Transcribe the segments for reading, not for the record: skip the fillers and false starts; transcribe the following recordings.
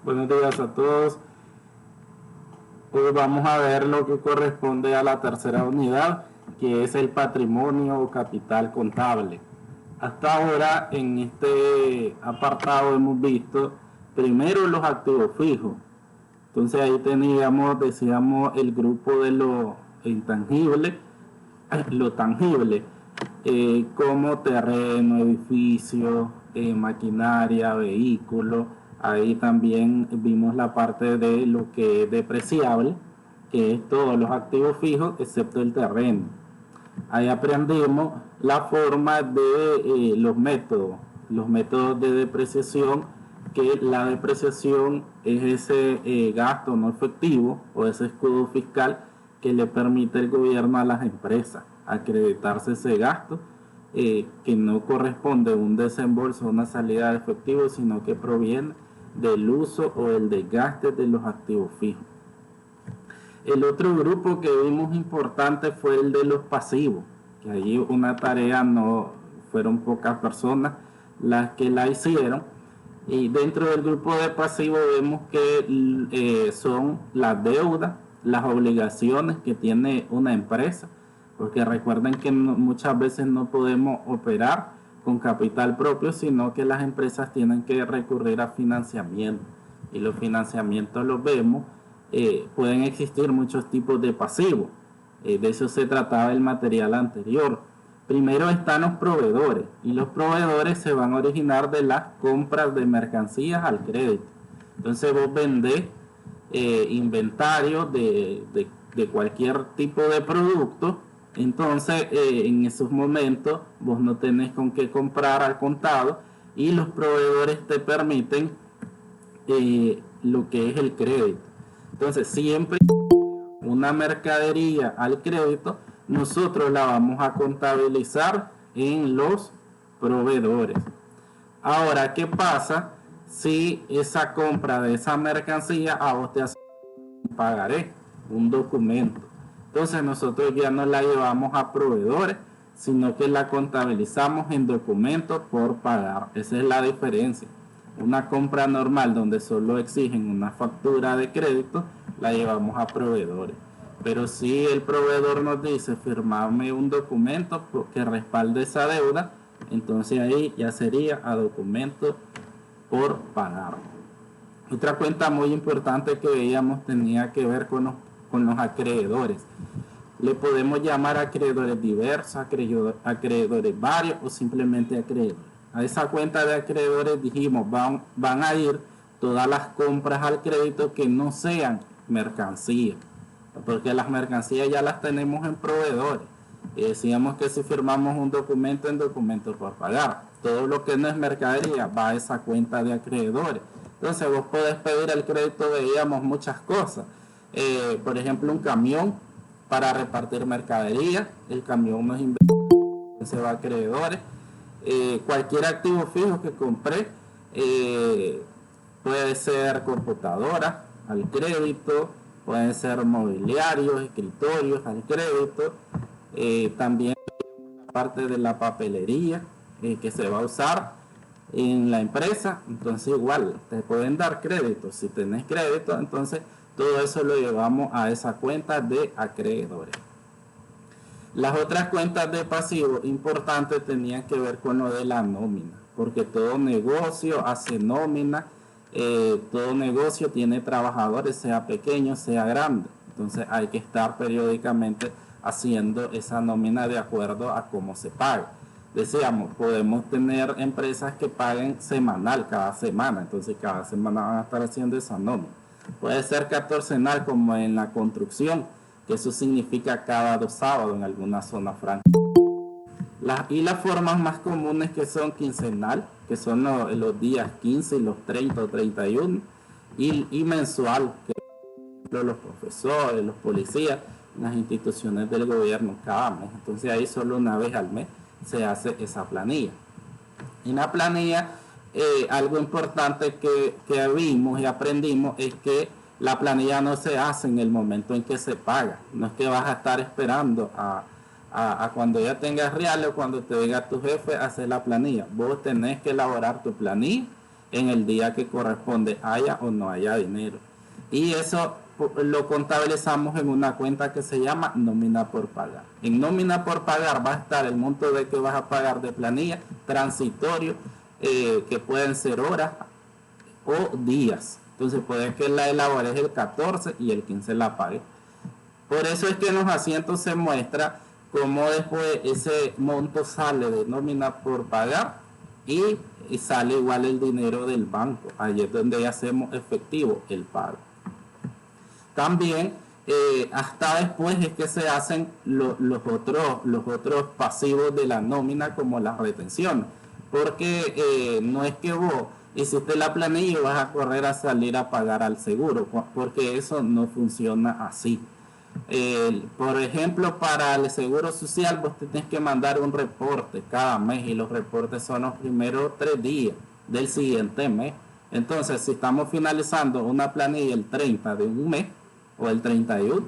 Buenos días a todos. Hoy vamos a ver lo que corresponde a la tercera unidad, que es el patrimonio o capital contable. Hasta ahora en este apartado hemos visto primero los activos fijos. Entonces ahí decíamos el grupo de lo intangible, lo tangible, como terreno, edificio, maquinaria, vehículos. Ahí también vimos la parte de lo que es depreciable, que es todos los activos fijos excepto el terreno. Ahí aprendimos la forma de los métodos de depreciación, que la depreciación es ese gasto no efectivo o ese escudo fiscal que le permite el gobierno a las empresas acreditarse ese gasto, que no corresponde a un desembolso o una salida de efectivo, sino que proviene del uso o el desgaste de los activos fijos. El otro grupo que vimos importante fue el de los pasivos, que allí una tarea no fueron pocas personas las que la hicieron. Y dentro del grupo de pasivos vemos que son las deudas, las obligaciones que tiene una empresa, porque recuerden que muchas veces no podemos operar con capital propio, sino que las empresas tienen que recurrir a financiamiento. Y los financiamientos los vemos, pueden existir muchos tipos de pasivos. De eso se trataba el material anterior. Primero están los proveedores, y los proveedores se van a originar de las compras de mercancías al crédito. Entonces vos vendés inventario de cualquier tipo de producto. Entonces en esos momentos vos no tenés con qué comprar al contado, y los proveedores te permiten lo que es el crédito. Entonces siempre una mercadería al crédito, nosotros la vamos a contabilizar en los proveedores. Ahora, ¿qué pasa si esa compra de esa mercancía a vos te hace un pagaré, un documento? Entonces nosotros ya no la llevamos a proveedores, sino que la contabilizamos en documentos por pagar. Esa es la diferencia. Una compra normal donde solo exigen una factura de crédito, la llevamos a proveedores. Pero si el proveedor nos dice firmarme un documento que respalde esa deuda, entonces ahí ya sería a documento por pagar. Otra cuenta muy importante que veíamos tenía que ver con los acreedores. Le podemos llamar acreedores diversos, acreedores varios o simplemente acreedores. A esa cuenta de acreedores dijimos van a ir todas las compras al crédito que no sean mercancías, porque las mercancías ya las tenemos en proveedores. Y decíamos que si firmamos un documento, en documento por pagar, todo lo que no es mercadería va a esa cuenta de acreedores. Entonces vos podés pedir el crédito, veíamos muchas cosas, por ejemplo un camión para repartir mercadería, el camión no es inversión, se va a acreedores. Cualquier activo fijo que compré, puede ser computadora al crédito, pueden ser mobiliarios, escritorios al crédito, también parte de la papelería que se va a usar en la empresa. Entonces igual te pueden dar crédito. Si tenés crédito, entonces todo eso lo llevamos a esa cuenta de acreedores. Las otras cuentas de pasivos importantes tenían que ver con lo de la nómina, porque todo negocio hace nómina, todo negocio tiene trabajadores, sea pequeño, sea grande. Entonces hay que estar periódicamente haciendo esa nómina de acuerdo a cómo se paga. Decíamos, podemos tener empresas que paguen semanal, cada semana, entonces cada semana van a estar haciendo esa nómina. Puede ser catorcenal, como en la construcción, que eso significa cada 2 sábados en alguna zona franca. Y las formas más comunes, que son quincenal, que son los días 15 y los 30 o 31, y mensual, que por ejemplo los profesores, los policías, las instituciones del gobierno cada mes. Entonces ahí solo una vez al mes se hace esa planilla. En la planilla, algo importante que vimos y aprendimos es que la planilla no se hace en el momento en que se paga. No es que vas a estar esperando a cuando ya tengas real o cuando te diga tu jefe hacer la planilla. Vos tenés que elaborar tu planilla en el día que corresponde, haya o no haya dinero. Y eso lo contabilizamos en una cuenta que se llama nómina por pagar. En nómina por pagar va a estar el monto de que vas a pagar de planilla, transitorio, que pueden ser horas o días. Entonces puede que la elabores el 14 y el 15 la pague. Por eso es que en los asientos se muestra cómo después ese monto sale de nómina por pagar y sale igual el dinero del banco. Ahí es donde hacemos efectivo el pago. También hasta después es que se hacen los otros pasivos de la nómina, como las retenciones, porque no es que vos hiciste la planilla y vas a correr a salir a pagar al seguro, porque eso no funciona así. Por ejemplo, para el seguro social vos tenés que mandar un reporte cada mes, y los reportes son los primeros 3 días del siguiente mes. Entonces, si estamos finalizando una planilla el 30 de un mes o el 31,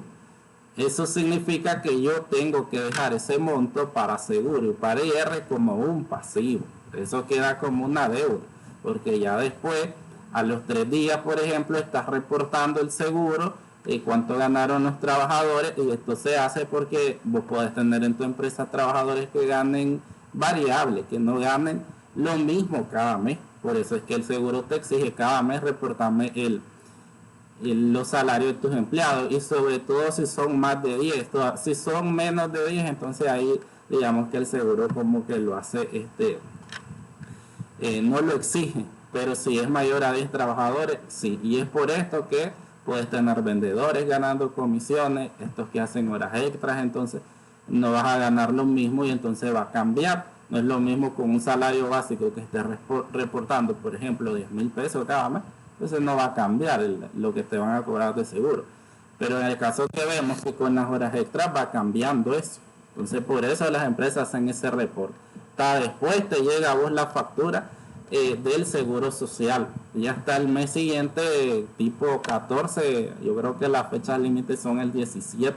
eso significa que yo tengo que dejar ese monto para seguro y para IR como un pasivo. Eso queda como una deuda, porque ya después, a los 3 días, por ejemplo, estás reportando el seguro y cuánto ganaron los trabajadores, y esto se hace porque vos podés tener en tu empresa trabajadores que ganen variable, que no ganen lo mismo cada mes. Por eso es que el seguro te exige cada mes reportarme los salarios de tus empleados, y sobre todo si son más de 10. Si son menos de 10, entonces ahí digamos que el seguro como que lo hace, no lo exige, pero si es mayor a 10 trabajadores, sí. Y es por esto que puedes tener vendedores ganando comisiones, estos que hacen horas extras, entonces no vas a ganar lo mismo y entonces va a cambiar. No es lo mismo con un salario básico que estés reportando, por ejemplo, 10,000 pesos cada mes, entonces no va a cambiar lo que te van a cobrar de seguro. Pero en el caso que vemos que con las horas extras va cambiando eso. Entonces por eso las empresas hacen ese reporte. Después te llega a vos la factura del seguro social. Ya está el mes siguiente, tipo 14, yo creo que las fechas límites son el 17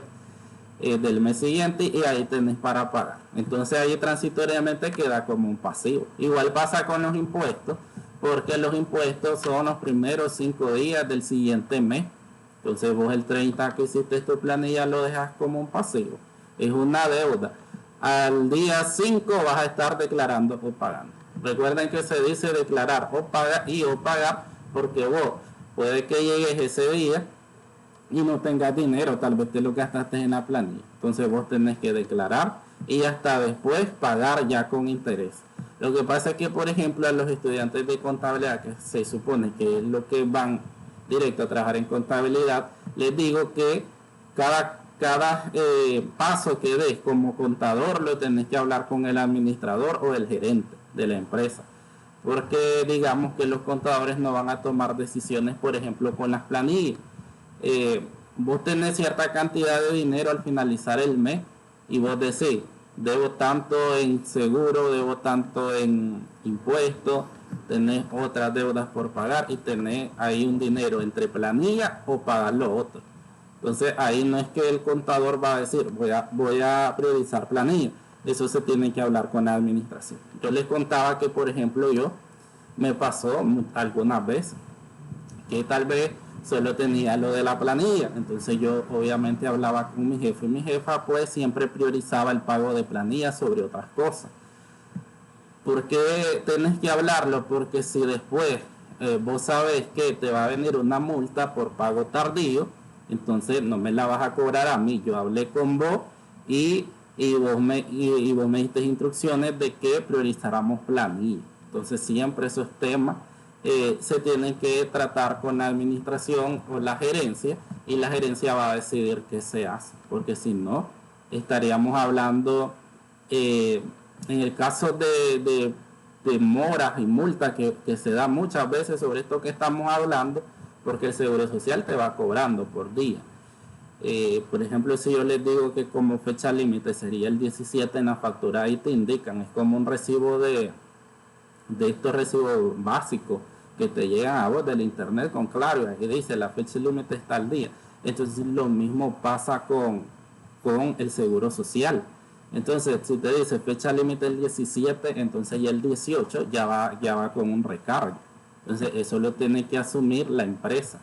del mes siguiente, y ahí tenés para pagar. Entonces ahí transitoriamente queda como un pasivo. Igual pasa con los impuestos, porque los impuestos son los primeros 5 días del siguiente mes. Entonces vos el 30 que hiciste tu planilla lo dejas como un pasivo. Es una deuda. Al día 5 vas a estar declarando o pagando. Recuerden que se dice declarar o pagar porque vos puede que llegues ese día y no tengas dinero, tal vez te lo gastaste en la planilla. Entonces vos tenés que declarar y hasta después pagar ya con interés. Lo que pasa es que, por ejemplo, a los estudiantes de contabilidad, que se supone que es lo que van directo a trabajar en contabilidad, les digo que cada paso que des como contador lo tenés que hablar con el administrador o el gerente de la empresa, porque digamos que los contadores no van a tomar decisiones, por ejemplo, con las planillas. Vos tenés cierta cantidad de dinero al finalizar el mes y vos decís, debo tanto en seguro, debo tanto en impuestos, tenés otras deudas por pagar y tenés ahí un dinero entre planilla o pagar lo otro. Entonces ahí no es que el contador va a decir voy a priorizar planilla, eso se tiene que hablar con la administración. Yo les contaba que, por ejemplo, me pasó algunas veces que tal vez solo tenía lo de la planilla, entonces yo obviamente hablaba con mi jefe, y mi jefa pues siempre priorizaba el pago de planilla sobre otras cosas. ¿Por qué tenés que hablarlo? Porque si después vos sabés que te va a venir una multa por pago tardío, entonces no me la vas a cobrar a mí. Yo hablé con vos y vos me diste instrucciones de que priorizáramos planilla. Entonces siempre esos temas se tienen que tratar con la administración o la gerencia, y la gerencia va a decidir qué se hace, porque si no estaríamos hablando en el caso de moras y multas que se da muchas veces sobre esto que estamos hablando, porque el seguro social te va cobrando por día. Por ejemplo, si yo les digo que como fecha límite sería el 17 en la factura, ahí te indican, es como un recibo de estos recibos básicos que te llegan a vos del internet con Claro, y dice la fecha límite está al día. Entonces lo mismo pasa con el seguro social. Entonces si te dice fecha límite el 17, entonces ya el 18 ya va con un recargo. Entonces eso lo tiene que asumir la empresa.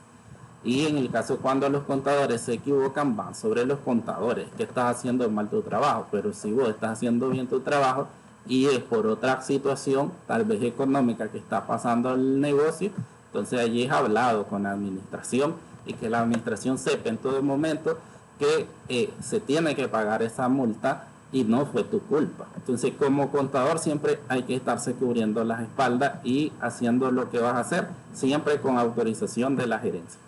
Y en el caso cuando los contadores se equivocan, van sobre los contadores, que estás haciendo mal tu trabajo. Pero si vos estás haciendo bien tu trabajo y es por otra situación, tal vez económica, que está pasando el negocio, entonces allí es hablado con la administración y que la administración sepa en todo momento que se tiene que pagar esa multa y no fue tu culpa. Entonces como contador siempre hay que estarse cubriendo las espaldas y haciendo lo que vas a hacer, siempre con autorización de la gerencia.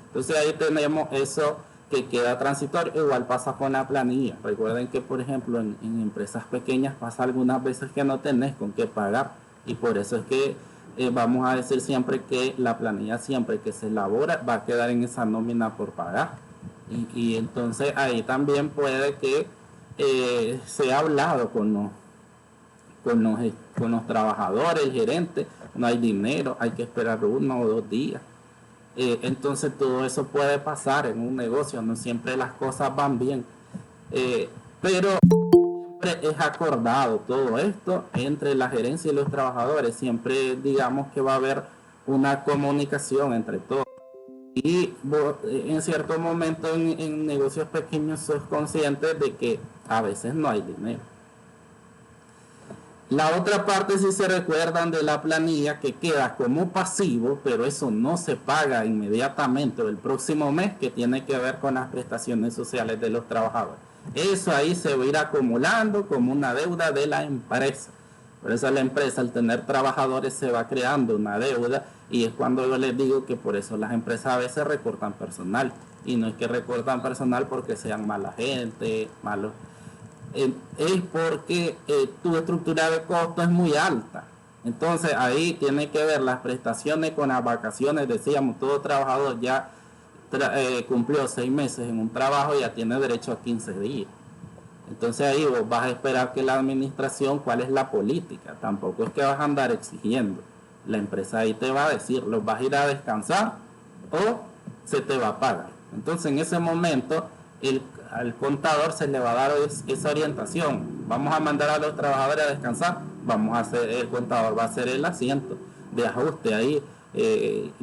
Entonces ahí tenemos eso que queda transitorio. Igual pasa con la planilla. Recuerden que, por ejemplo, en empresas pequeñas pasa algunas veces que no tenés con qué pagar. Y por eso es que vamos a decir siempre que la planilla, siempre que se elabora, va a quedar en esa nómina por pagar. Y entonces ahí también puede que sea hablado con los trabajadores, el gerente. No hay dinero, hay que esperar 1 o 2 días. Entonces todo eso puede pasar en un negocio, no siempre las cosas van bien, pero siempre es acordado todo esto entre la gerencia y los trabajadores. Siempre digamos que va a haber una comunicación entre todos, y en cierto momento en negocios pequeños sos consciente de que a veces no hay dinero. La otra parte, si se recuerdan, de la planilla, que queda como pasivo, pero eso no se paga inmediatamente o el próximo mes, que tiene que ver con las prestaciones sociales de los trabajadores. Eso ahí se va a ir acumulando como una deuda de la empresa. Por eso la empresa, al tener trabajadores, se va creando una deuda, y es cuando yo les digo que por eso las empresas a veces recortan personal. Y no es que recortan personal porque sean mala gente, malos. Es porque tu estructura de costo es muy alta. Entonces ahí tiene que ver las prestaciones con las vacaciones. Decíamos, todo trabajador ya cumplió 6 meses en un trabajo, ya tiene derecho a 15 días. Entonces ahí vos vas a esperar que la administración, ¿cuál es la política? Tampoco es que vas a andar exigiendo. La empresa ahí te va a decir, ¿los vas a ir a descansar o se te va a pagar? Entonces en ese momento al contador se le va a dar esa orientación. Vamos a mandar a los trabajadores a descansar, el contador va a hacer el asiento de ajuste ahí,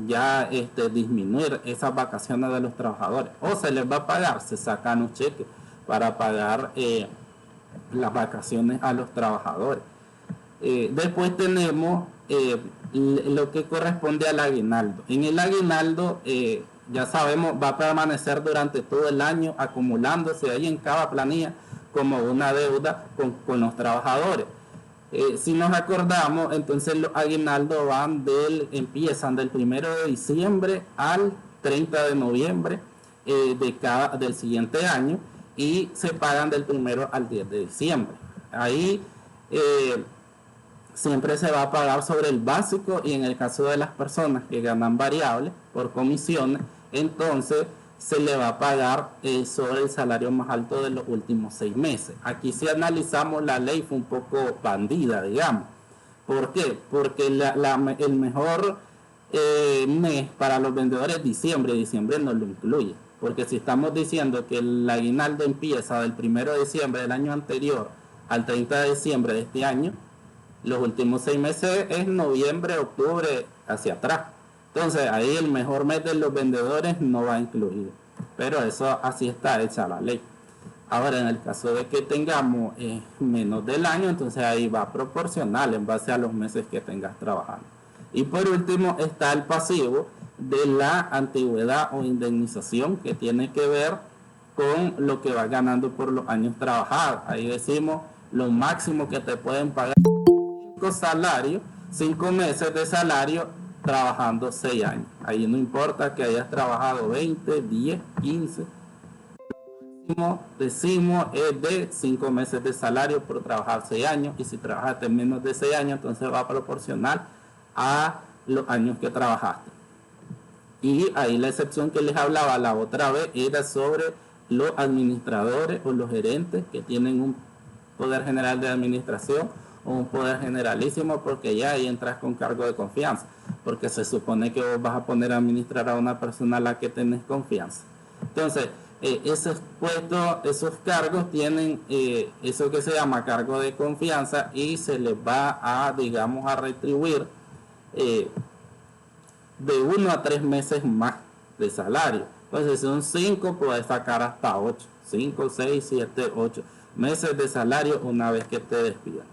ya disminuir esas vacaciones de los trabajadores, o se les va a pagar, se sacan un cheque para pagar las vacaciones a los trabajadores. Después tenemos lo que corresponde al aguinaldo. En el aguinaldo, ya sabemos, va a permanecer durante todo el año acumulándose ahí en cada planilla como una deuda con los trabajadores. Si nos acordamos, entonces los aguinaldos empiezan del 1 de diciembre al 30 de noviembre del siguiente año, y se pagan del 1 al 10 de diciembre. Ahí siempre se va a pagar sobre el básico, y en el caso de las personas que ganan variables por comisiones, entonces se le va a pagar sobre el salario más alto de los últimos 6 meses. Aquí, si analizamos, la ley fue un poco bandida, digamos. ¿Por qué? Porque el mejor mes para los vendedores es diciembre. Diciembre no lo incluye, porque si estamos diciendo que el aguinaldo empieza del 1 de diciembre del año anterior al 30 de diciembre de este año, los últimos 6 meses es noviembre, octubre, hacia atrás. Entonces ahí el mejor mes de los vendedores no va incluido, pero eso así está hecha la ley. Ahora, en el caso de que tengamos menos del año, entonces ahí va proporcional en base a los meses que tengas trabajando. Y por último está el pasivo de la antigüedad o indemnización, que tiene que ver con lo que vas ganando por los años trabajados. Ahí decimos lo máximo que te pueden pagar: 5 meses de salario trabajando 6 años. Ahí no importa que hayas trabajado 20, 10, 15. Decimos es de 5 meses de salario por trabajar 6 años, y si trabajaste menos de 6 años, entonces va a proporcionar a los años que trabajaste. Y ahí la excepción que les hablaba la otra vez era sobre los administradores o los gerentes que tienen un poder general de administración o un poder generalísimo, porque ya ahí entras con cargo de confianza, porque se supone que vos vas a poner a administrar a una persona a la que tenés confianza. Entonces, esos puestos, esos cargos tienen eso que se llama cargo de confianza, y se les va a, digamos, a retribuir de 1 a 3 meses más de salario. Entonces, si son 5, puedes sacar hasta 8. 5, 6, 7, 8 meses de salario una vez que te despidan.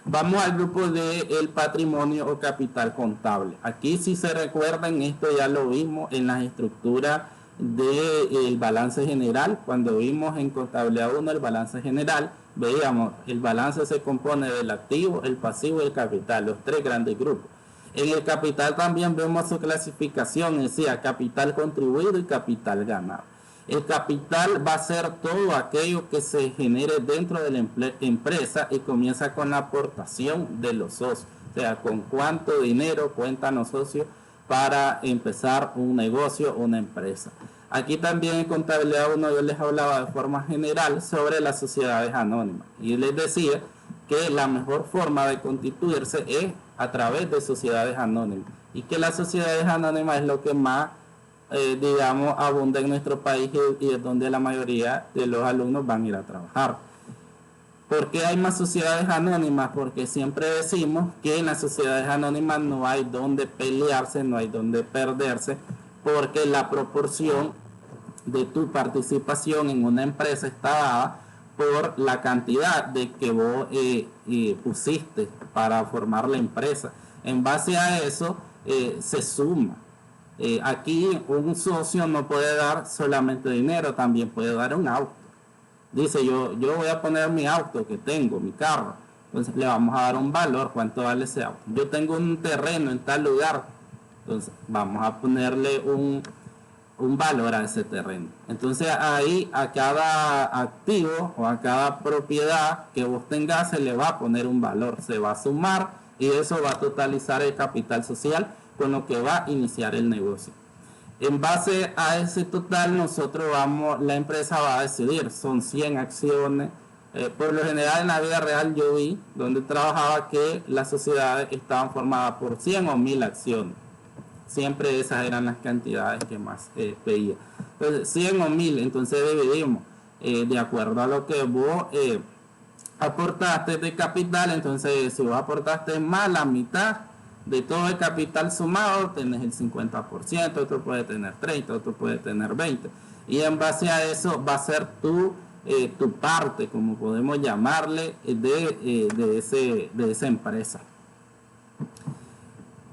Vamos al grupo del patrimonio o capital contable. Aquí, si se recuerdan, esto ya lo vimos en las estructuras del balance general. Cuando vimos en contabilidad 1 el balance general, veíamos el balance se compone del activo, el pasivo y el capital, los 3 grandes grupos. En el capital también vemos su clasificación, decía capital contribuido y capital ganado. El capital va a ser todo aquello que se genere dentro de la empresa y comienza con la aportación de los socios. O sea, con cuánto dinero cuentan los socios para empezar un negocio, una empresa. Aquí también en contabilidad 1 yo les hablaba de forma general sobre las sociedades anónimas. Y les decía que la mejor forma de constituirse es a través de sociedades anónimas. Y que las sociedades anónimas es lo que más digamos, abunda en nuestro país y es donde la mayoría de los alumnos van a ir a trabajar. ¿Por qué hay más sociedades anónimas? Porque siempre decimos que en las sociedades anónimas no hay donde pelearse, no hay donde perderse, porque la proporción de tu participación en una empresa está dada por la cantidad de que vos pusiste para formar la empresa. En base a eso se suma. Aquí un socio no puede dar solamente dinero, también puede dar un auto. Dice, yo voy a poner mi auto que tengo, mi carro. Entonces le vamos a dar un valor, cuánto vale ese auto. Yo tengo un terreno en tal lugar, entonces vamos a ponerle un valor a ese terreno. Entonces ahí a cada activo o a cada propiedad que vos tengas se le va a poner un valor, se va a sumar y eso va a totalizar el capital social con lo que va a iniciar el negocio. En base a ese total la empresa va a decidir, son 100 acciones. Por lo general en la vida real yo vi donde trabajaba que las sociedades estaban formadas por 100 o 1000 acciones. Siempre esas eran las cantidades que más veía. Entonces 100 o 1000, entonces dividimos de acuerdo a lo que vos aportaste de capital. Entonces si vos aportaste más la mitad de todo el capital sumado, tenés el 50%, otro puede tener 30%, otro puede tener 20%. Y en base a eso va a ser tu parte, como podemos llamarle, de esa empresa.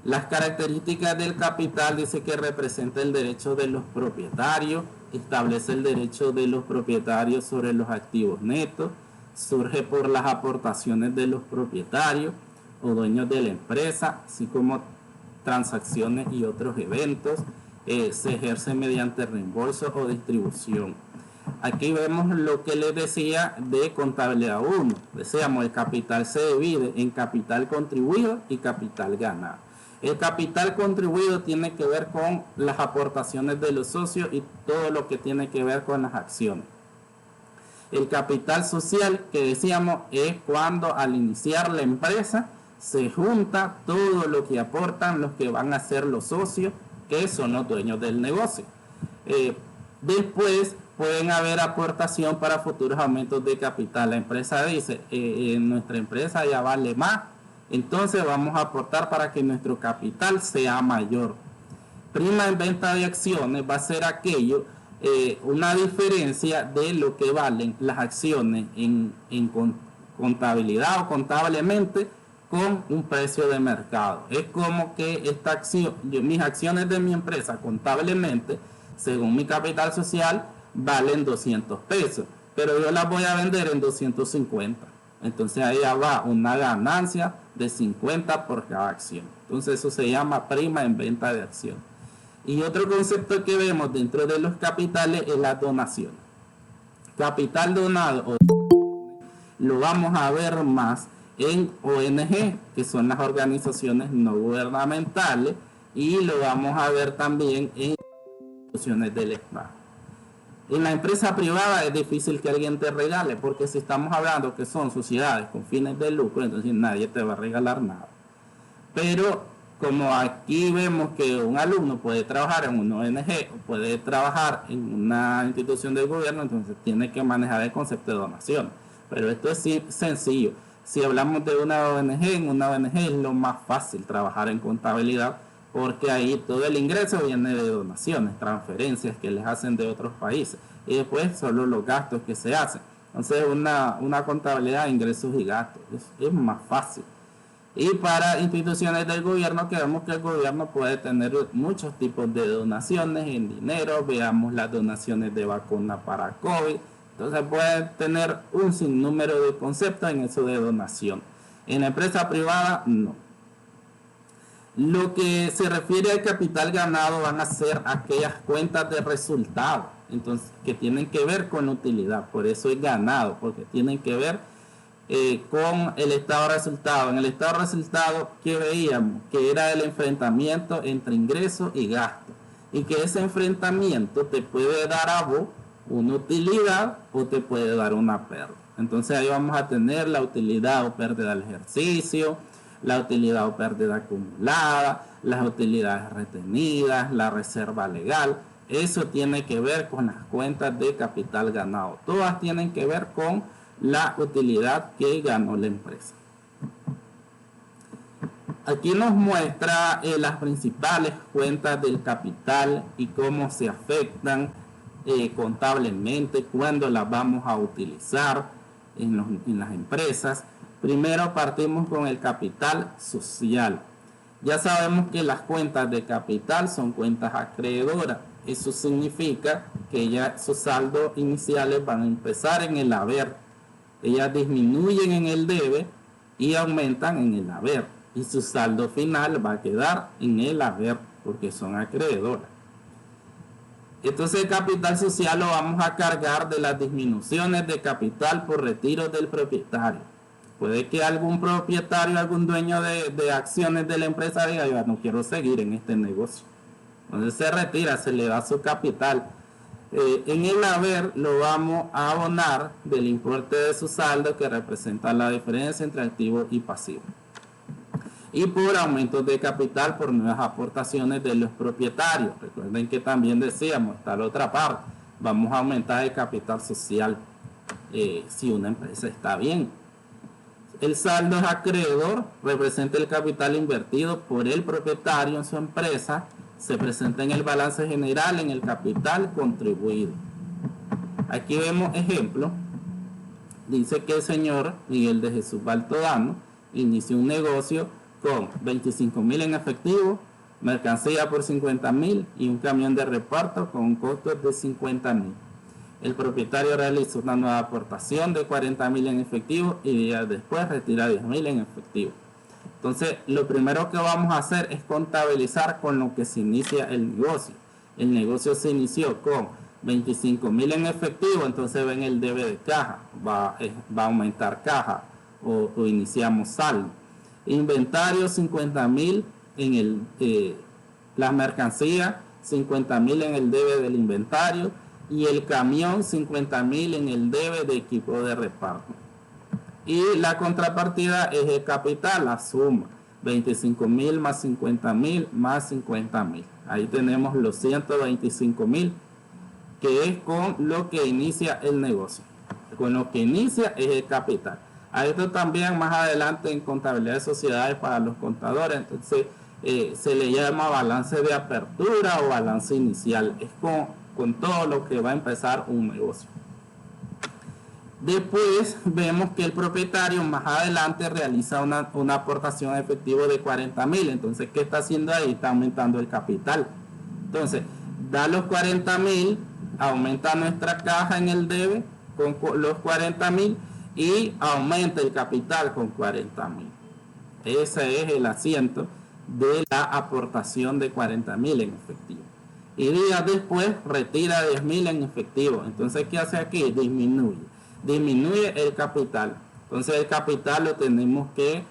Las características del capital dice que representa el derecho de los propietarios, establece el derecho de los propietarios sobre los activos netos, surge por las aportaciones de los propietarios o dueños de la empresa, así como transacciones y otros eventos, se ejerce mediante reembolso o distribución. Aquí vemos lo que les decía de contabilidad 1. Decíamos, el capital se divide en capital contribuido y capital ganado. El capital contribuido tiene que ver con las aportaciones de los socios y todo lo que tiene que ver con las acciones. El capital social, que decíamos, es cuando al iniciar la empresa se junta todo lo que aportan los que van a ser los socios, que son los dueños del negocio. Después pueden haber aportación para futuros aumentos de capital. La empresa dice, nuestra empresa ya vale más, entonces vamos a aportar para que nuestro capital sea mayor. Prima en venta de acciones va a ser aquello, una diferencia de lo que valen las acciones en contabilidad o contablemente con un precio de mercado. Es como que esta acción, mis acciones de mi empresa contablemente, según mi capital social, valen 200 pesos, pero yo las voy a vender en 250. Entonces ahí va una ganancia de 50 por cada acción. Entonces eso se llama prima en venta de acción. Y otro concepto que vemos dentro de los capitales es la donación. Capital donado lo vamos a ver más en ONG, que son las organizaciones no gubernamentales, y lo vamos a ver también en instituciones del Estado. En la empresa privada es difícil que alguien te regale, porque si estamos hablando que son sociedades con fines de lucro, entonces nadie te va a regalar nada. Pero como aquí vemos que un alumno puede trabajar en una ONG o puede trabajar en una institución del gobierno, entonces tiene que manejar el concepto de donación. Pero esto es sencillo. Si hablamos de una ONG, en una ONG es lo más fácil trabajar en contabilidad, porque ahí todo el ingreso viene de donaciones, transferencias que les hacen de otros países, y después solo los gastos que se hacen. Entonces una contabilidad de ingresos y gastos es más fácil. Y para instituciones del gobierno, que vemos que el gobierno puede tener muchos tipos de donaciones en dinero. Veamos las donaciones de vacuna para COVID. Entonces puede tener un sinnúmero de conceptos en eso de donación. En la empresa privada, no. Lo que se refiere al capital ganado van a ser aquellas cuentas de resultado, entonces, que tienen que ver con la utilidad. Por eso es ganado, porque tienen que ver con el estado de resultado. En el estado de resultado, ¿qué veíamos? Que era el enfrentamiento entre ingresos y gastos, y que ese enfrentamiento te puede dar a vos una utilidad o te puede dar una pérdida. Entonces ahí vamos a tener la utilidad o pérdida del ejercicio, la utilidad o pérdida acumulada, las utilidades retenidas, la reserva legal. Eso tiene que ver con las cuentas de capital ganado. Todas tienen que ver con la utilidad que ganó la empresa. Aquí nos muestra las principales cuentas del capital y cómo se afectan contablemente, cuándo las vamos a utilizar en las empresas. Primero partimos con el capital social. Ya sabemos que las cuentas de capital son cuentas acreedoras. Eso significa que ya sus saldos iniciales van a empezar en el haber. Ellas disminuyen en el debe y aumentan en el haber. Y su saldo final va a quedar en el haber porque son acreedoras. Entonces el capital social lo vamos a cargar de las disminuciones de capital por retiro del propietario. Puede que algún propietario, algún dueño de acciones de la empresa diga: yo no quiero seguir en este negocio. Entonces se retira, se le da su capital. En el haber lo vamos a abonar del importe de su saldo, que representa la diferencia entre activo y pasivo. Y por aumentos de capital por nuevas aportaciones de los propietarios. Recuerden que también decíamos, está la otra parte, vamos a aumentar el capital social si una empresa está bien. El saldo acreedor representa el capital invertido por el propietario en su empresa, se presenta en el balance general en el capital contribuido. Aquí vemos ejemplo. Dice que el señor Miguel de Jesús Baltodano inició un negocio con 25,000 en efectivo, mercancía por 50,000 y un camión de reparto con un costo de 50,000. El propietario realizó una nueva aportación de 40,000 en efectivo y días después retira 10,000 en efectivo. Entonces, lo primero que vamos a hacer es contabilizar con lo que se inicia el negocio. El negocio se inició con 25,000 en efectivo, entonces ven el debe de caja, va a aumentar caja o iniciamos saldo. Inventario 50,000 en las mercancías, 50,000 en el debe del inventario y el camión 50,000 en el debe de equipo de reparto. Y la contrapartida es el capital, la suma, 25,000 más 50,000 más 50,000. Ahí tenemos los 125,000, que es con lo que inicia el negocio. Con lo que inicia es el capital. A esto también más adelante en contabilidad de sociedades para los contadores, entonces se le llama balance de apertura o balance inicial. Es con todo lo que va a empezar un negocio. Después vemos que el propietario más adelante realiza una aportación efectiva de 40,000. Entonces, ¿qué está haciendo ahí? Está aumentando el capital. Entonces, da los 40,000, aumenta nuestra caja en el debe con los 40,000 y aumenta el capital con 40,000. Ese es el asiento de la aportación de 40,000 en efectivo. Y días después retira 10,000 en efectivo. Entonces, ¿qué hace aquí? Disminuye el capital. Entonces el capital lo tenemos que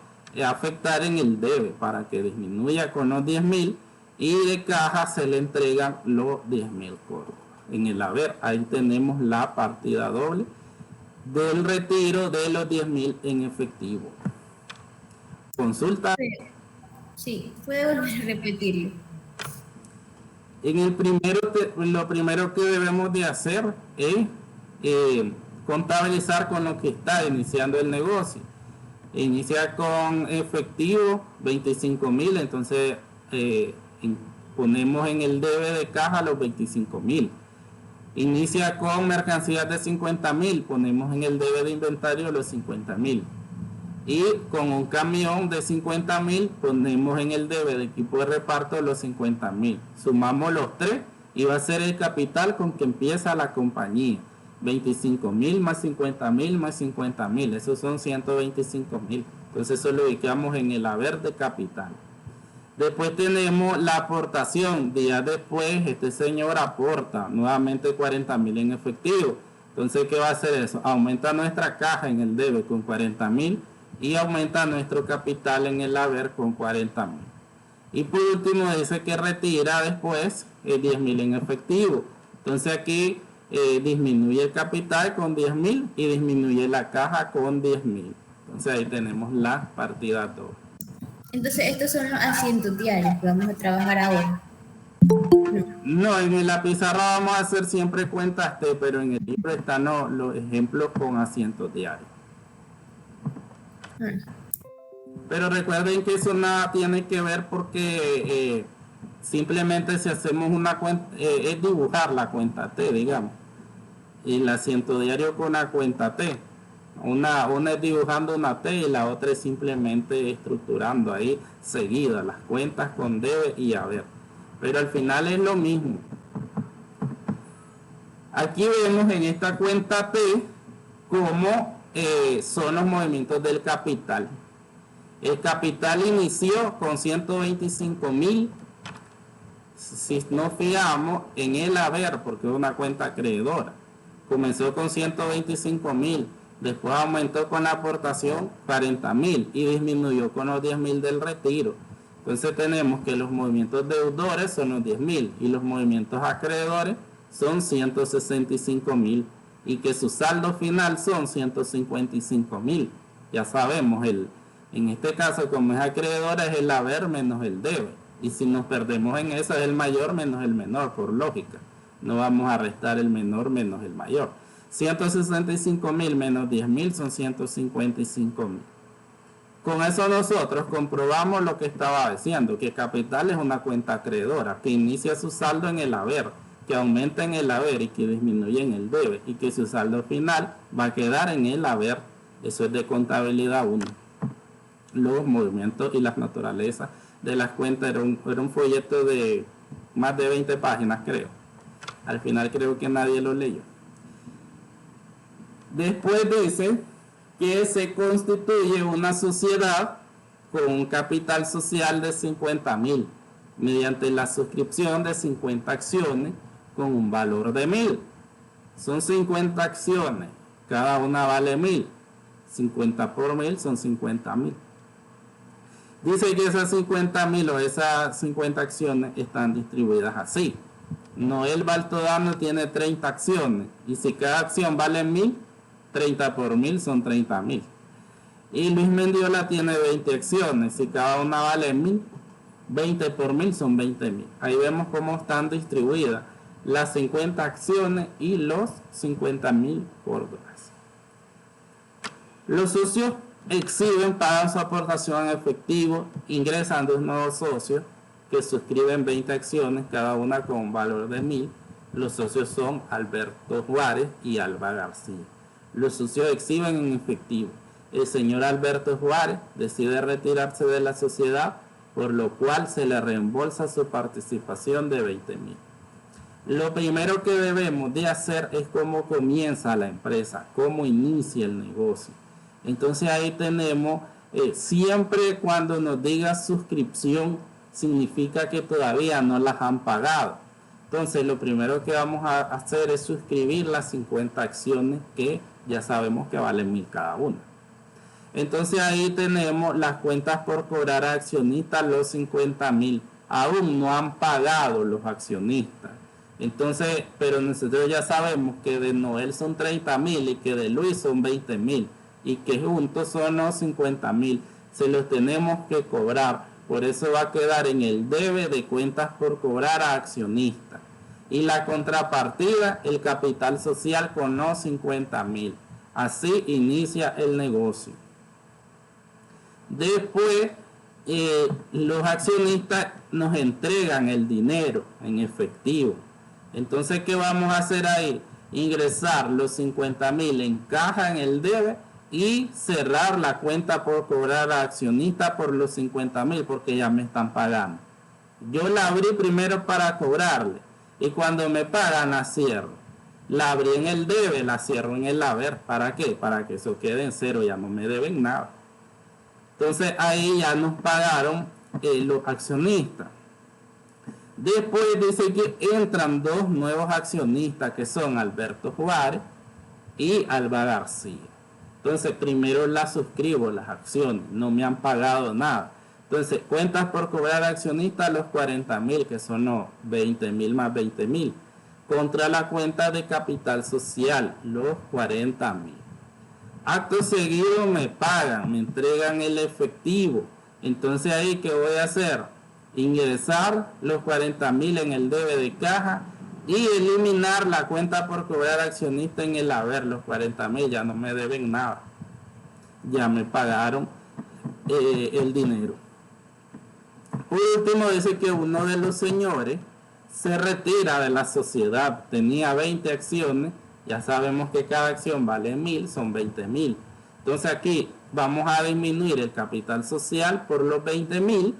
afectar en el debe para que disminuya con los 10,000 y de caja se le entregan los 10,000 cortos. En el haber, ahí tenemos la partida doble del retiro de los 10,000 en efectivo. Consulta. Sí, puede volver a repetirlo. En el primero, lo primero que debemos de hacer es contabilizar con lo que está iniciando el negocio. Inicia con efectivo 25,000, entonces Ponemos en el debe de caja los 25.000. Inicia con mercancías de 50.000, ponemos en el debe de inventario los 50.000. Y con un camión de 50.000 ponemos en el debe de equipo de reparto los 50.000. Sumamos los tres y va a ser el capital con que empieza la compañía. 25.000 más 50.000 más 50.000, esos son 125.000. Entonces eso lo ubicamos en el haber de capital. Después tenemos la aportación. Días después este señor aporta nuevamente 40.000 en efectivo. Entonces, ¿qué va a hacer eso? Aumenta nuestra caja en el debe con 40.000 y aumenta nuestro capital en el haber con 40.000. Y por último dice que retira después 10.000 en efectivo. Entonces aquí disminuye el capital con 10.000 y disminuye la caja con 10.000. Entonces ahí tenemos la partida doble. Entonces estos son los asientos diarios que vamos a trabajar ahora. No, en la pizarra vamos a hacer siempre cuentas T, pero en el libro están los ejemplos con asientos diarios. Pero recuerden que eso nada tiene que ver porque simplemente si hacemos una cuenta, es dibujar la cuenta T, digamos. Y el asiento diario con la cuenta T. Una es dibujando una T y la otra es simplemente estructurando ahí seguidas las cuentas con debe y haber. Pero al final es lo mismo. Aquí vemos en esta cuenta T cómo son los movimientos del capital. El capital inició con 125.000. Si nos fijamos en el haber, porque es una cuenta acreedora, comenzó con 125.000. Después aumentó con la aportación 40.000 y disminuyó con los 10.000 del retiro. Entonces tenemos que los movimientos deudores son los 10.000 y los movimientos acreedores son 165.000 y que su saldo final son 155.000. Ya sabemos, en este caso como es acreedor es el haber menos el debe. Y si nos perdemos en eso es el mayor menos el menor, por lógica. No vamos a restar el menor menos el mayor. 165.000 menos 10.000 son 155.000. Con eso nosotros comprobamos lo que estaba diciendo, que capital es una cuenta acreedora, que inicia su saldo en el haber, que aumenta en el haber y que disminuye en el debe, y que su saldo final va a quedar en el haber. Eso es de contabilidad 1. Los movimientos y las naturalezas de las cuentas era un folleto de más de 20 páginas, creo. Al final creo que nadie lo leyó. Después dice que se constituye una sociedad con un capital social de 50.000 mediante la suscripción de 50 acciones con un valor de 1.000. Son 50 acciones, cada una vale 1.000. 50 por 1.000 son 50.000. Dice que esas 50.000 o esas 50 acciones están distribuidas así. Noel Baltodano tiene 30 acciones y si cada acción vale 1.000, 30 por 1.000 son 30.000. Y Luis Mendiola tiene 20 acciones. Si cada una vale 1.000, 20 por 1.000 son 20.000. Ahí vemos cómo están distribuidas las 50 acciones y los 50.000 por dólares. Los socios exhiben, pagan su aportación en efectivo, ingresan dos nuevos socios que suscriben 20 acciones, cada una con un valor de 1.000. Los socios son Alberto Juárez y Alba García. Los socios exhiben en efectivo. El señor Alberto Juárez decide retirarse de la sociedad, por lo cual se le reembolsa su participación de 20.000. Lo primero que debemos de hacer es cómo comienza la empresa, cómo inicia el negocio. Entonces ahí tenemos, siempre cuando nos diga suscripción, significa que todavía no las han pagado. Entonces lo primero que vamos a hacer es suscribir las 50 acciones que ya sabemos que valen 1.000 cada una. Entonces ahí tenemos las cuentas por cobrar a accionistas, los 50.000. Aún no han pagado los accionistas. Entonces, pero nosotros ya sabemos que de Noel son 30.000 y que de Luis son 20.000 y que juntos son los 50.000. Se los tenemos que cobrar. Por eso va a quedar en el debe de cuentas por cobrar a accionistas. Y la contrapartida, el capital social con los 50.000. Así inicia el negocio. Después los accionistas nos entregan el dinero en efectivo. Entonces, ¿qué vamos a hacer ahí? Ingresar los 50,000 en caja en el debe y cerrar la cuenta por cobrar a accionista por los 50,000 porque ya me están pagando. Yo la abrí primero para cobrarle y cuando me pagan la cierro. La abrí en el debe, la cierro en el haber. ¿Para qué? Para que eso quede en cero, ya no me deben nada. Entonces ahí ya nos pagaron los accionistas. Después dice que entran dos nuevos accionistas que son Alberto Juárez y Alba García. Entonces primero las suscribo, las acciones, no me han pagado nada. Entonces cuentas por cobrar accionistas los 40,000, que son los 20,000 más 20,000, contra la cuenta de capital social, los 40,000. Acto seguido me pagan, me entregan el efectivo. Entonces ahí, ¿qué voy a hacer? Ingresar los 40,000 en el debe de caja y eliminar la cuenta por cobrar accionista en el haber. Los 40,000 ya no me deben nada. Ya me pagaron el dinero. Por último dice que uno de los señores se retira de la sociedad. Tenía 20 acciones. Ya sabemos que cada acción vale 1,000, son 20,000. Entonces aquí vamos a disminuir el capital social por los 20,000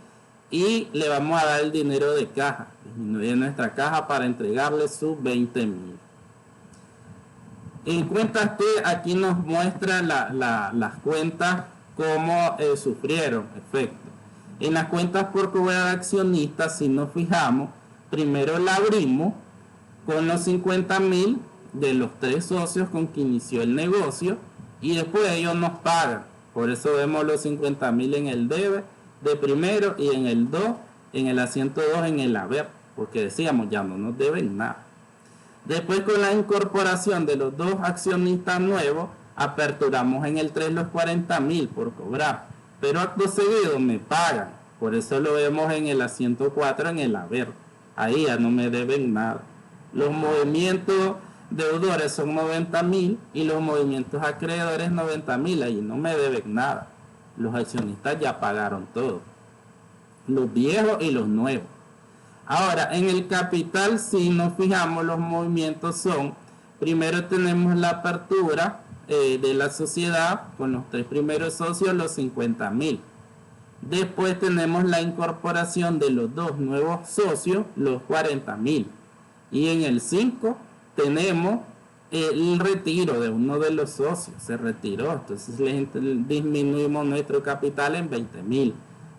y le vamos a dar el dinero de caja. Disminuir nuestra caja para entregarle sus 20,000. En cuentas T, aquí nos muestra las cuentas cómo sufrieron efecto. En las cuentas por cobrar accionistas, si nos fijamos, primero la abrimos con los 50,000 de los 3 socios con que inició el negocio y después ellos nos pagan. Por eso vemos los 50,000 en el debe de primero y en el 2, en el asiento 2 en el haber, porque decíamos ya no nos deben nada. Después con la incorporación de los 2 accionistas nuevos, aperturamos en el 3 los 40,000 por cobrar, pero acto seguido me pagan. Por eso lo vemos en el asiento 4 en el haber. Ahí ya no me deben nada. Los movimientos deudores son 90,000 y los movimientos acreedores 90,000. Ahí no me deben nada. Los accionistas ya pagaron todo, los viejos y los nuevos. Ahora, en el capital, si nos fijamos, los movimientos son, primero tenemos la apertura de la sociedad con los 3 primeros socios, los 50,000. Después tenemos la incorporación de los 2 nuevos socios, los 40,000. Y en el 5 tenemos el retiro de uno de los socios, se retiró, entonces disminuimos nuestro capital en 20,000.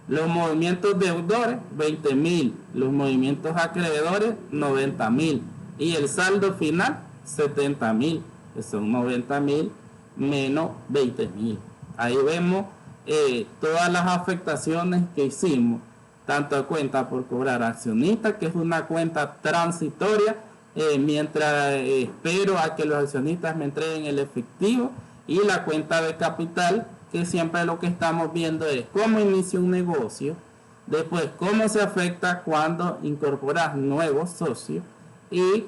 Los movimientos deudores, 20,000. Los movimientos acreedores, 90,000. Y el saldo final, 70,000, que son 90,000 menos 20,000. Ahí vemos todas las afectaciones que hicimos, tanto a cuenta por cobrar accionista, que es una cuenta transitoria, mientras espero a que los accionistas me entreguen el efectivo, y la cuenta de capital, que siempre lo que estamos viendo es cómo inicia un negocio, después cómo se afecta cuando incorporas nuevos socios y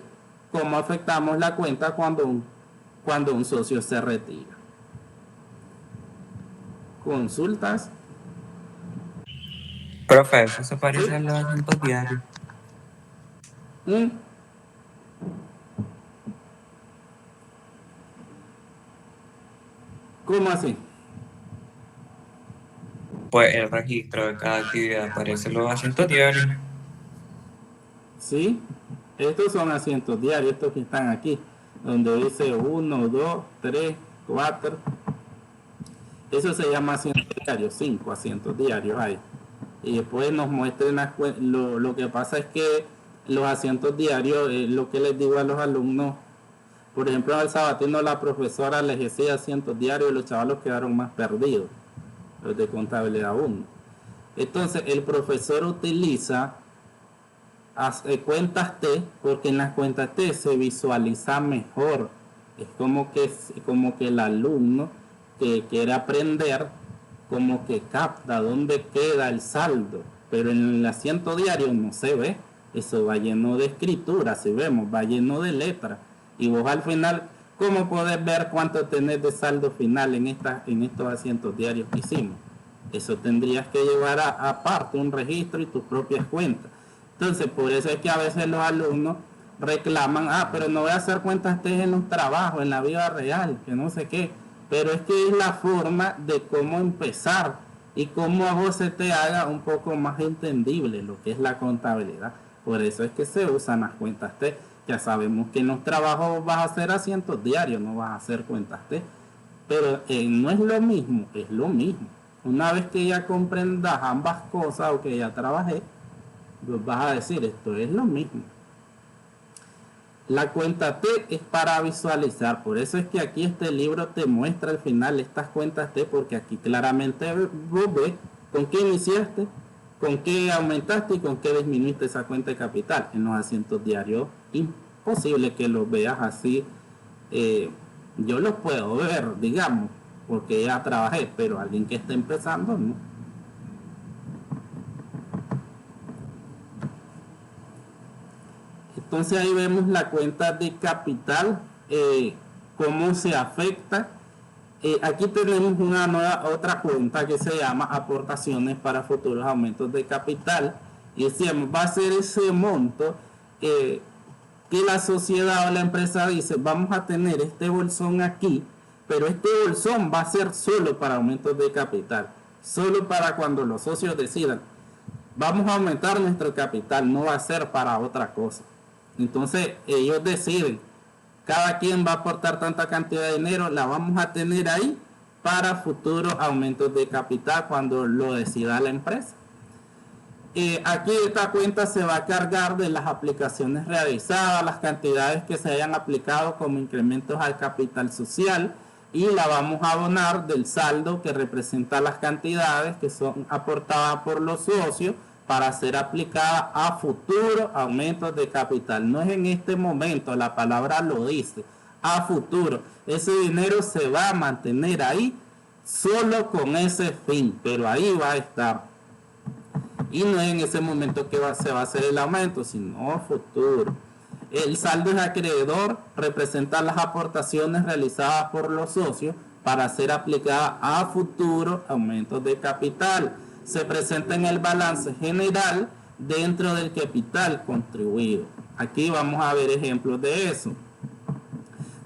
cómo afectamos la cuenta cuando un socio se retira. ¿Consultas? Profe, eso se parece a los asuntos diarios. ¿Cómo así? Pues el registro de cada actividad aparece en los asuntos diarios. Sí, estos son asientos diarios, estos que están aquí, donde dice 1, 2, 3, 4. Eso se llama asiento diario, 5 asientos diarios hay. Y después nos muestran lo que pasa es que los asientos diarios, lo que les digo a los alumnos, por ejemplo, al sabatino la profesora les decía asientos diarios y los chavalos quedaron más perdidos, los de contabilidad 1. Entonces el profesor utiliza cuentas T, porque en las cuentas T se visualiza mejor. Es como que el alumno que quiere aprender, como que capta dónde queda el saldo, pero en el asiento diario no se ve. Eso va lleno de escritura, si vemos, va lleno de letras, y vos al final, ¿cómo podés ver cuánto tenés de saldo final en estos asientos diarios que hicimos? Eso tendrías que llevar aparte un registro y tus propias cuentas. Entonces, por eso es que a veces los alumnos reclaman, pero no voy a hacer cuentas TES en un trabajo, en la vida real, que no sé qué. Pero es que es la forma de cómo empezar y cómo a vos se te haga un poco más entendible lo que es la contabilidad. Por eso es que se usan las cuentas TES. Ya sabemos que en los trabajos vas a hacer asientos diarios, no vas a hacer cuentas TES. Pero no es lo mismo, es lo mismo. Una vez que ya comprendas ambas cosas o que ya trabajé, pues vas a decir, esto es lo mismo. La cuenta T es para visualizar, por eso es que aquí este libro te muestra al final estas cuentas T, porque aquí claramente vos ves con qué iniciaste, con qué aumentaste y con qué disminuiste esa cuenta de capital. En los asientos diarios, imposible que los veas así. Yo los puedo ver, digamos, porque ya trabajé, pero alguien que esté empezando, no. Entonces ahí vemos la cuenta de capital, cómo se afecta. Aquí tenemos otra cuenta que se llama aportaciones para futuros aumentos de capital. Y decíamos, va a ser ese monto que la sociedad o la empresa dice, vamos a tener este bolsón aquí, pero este bolsón va a ser solo para aumentos de capital, solo para cuando los socios decidan, vamos a aumentar nuestro capital, no va a ser para otra cosa. Entonces ellos deciden, cada quien va a aportar tanta cantidad de dinero, la vamos a tener ahí para futuros aumentos de capital cuando lo decida la empresa. Aquí esta cuenta se va a cargar de las aplicaciones realizadas, las cantidades que se hayan aplicado como incrementos al capital social, y la vamos a abonar del saldo que representa las cantidades que son aportadas por los socios para ser aplicadas a futuros aumentos de capital. No es en este momento, la palabra lo dice, a futuro. Ese dinero se va a mantener ahí solo con ese fin, pero ahí va a estar. Y no es en ese momento que se va a hacer el aumento, sino a futuro. El saldo de acreedor representa las aportaciones realizadas por los socios para ser aplicadas a futuros aumentos de capital. Se presenta en el balance general dentro del capital contribuido. Aquí vamos a ver ejemplos de eso.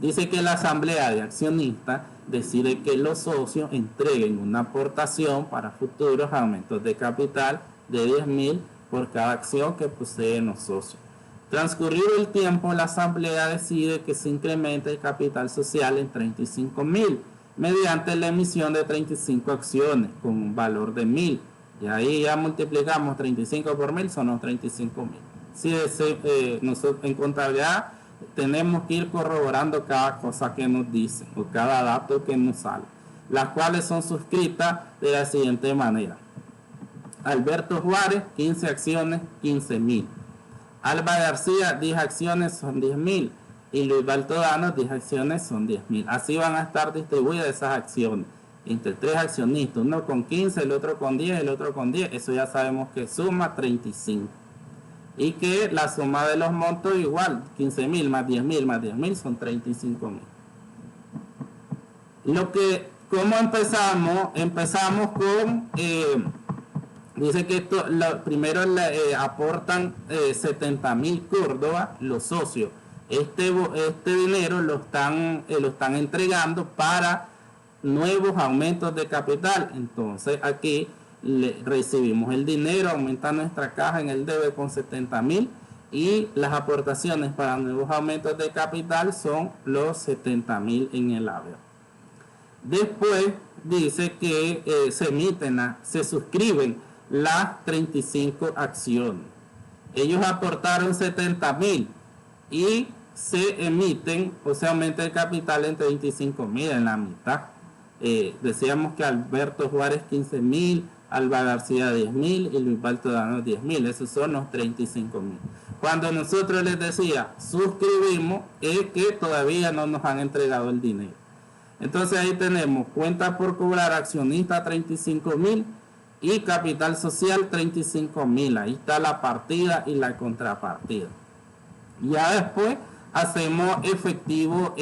Dice que la asamblea de accionistas decide que los socios entreguen una aportación para futuros aumentos de capital de 10.000 por cada acción que poseen los socios. Transcurrido el tiempo, la asamblea decide que se incremente el capital social en 35.000 mediante la emisión de 35 acciones con un valor de 1.000. Y ahí ya multiplicamos 35 por 1.000, son los 35.000. Si nosotros en contabilidad tenemos que ir corroborando cada cosa que nos dicen o cada dato que nos sale, las cuales son suscritas de la siguiente manera. Alberto Juárez, 15 acciones, 15.000. Alba García, 10 acciones, son 10.000. Y Luis Baltodano, 10 acciones, son 10.000. Así van a estar distribuidas esas acciones entre 3 accionistas, uno con 15, el otro con 10, el otro con 10. Eso ya sabemos que suma 35. Y que la suma de los montos igual, 15.000 más 10.000 más 10.000 son 35.000. ¿Cómo empezamos? Empezamos con... dice que primero aportan 70.000 Córdoba los socios. Este dinero lo están entregando para nuevos aumentos de capital. Entonces aquí recibimos el dinero, aumenta nuestra caja en el debe con 70.000 y las aportaciones para nuevos aumentos de capital son los 70.000 en el haber. Después dice que se suscriben las 35 acciones. Ellos aportaron 70.000 y se emiten, o se aumenta el capital en 35.000, en la mitad. Decíamos que Alberto Juárez 15.000, Alba García 10.000 y Luis Baltodano 10.000. Esos son los 35.000. Cuando nosotros les decía suscribimos, es que todavía no nos han entregado el dinero. Entonces ahí tenemos cuenta por cobrar accionista 35.000 y capital social 35.000. Ahí está la partida y la contrapartida. Ya después hacemos efectivo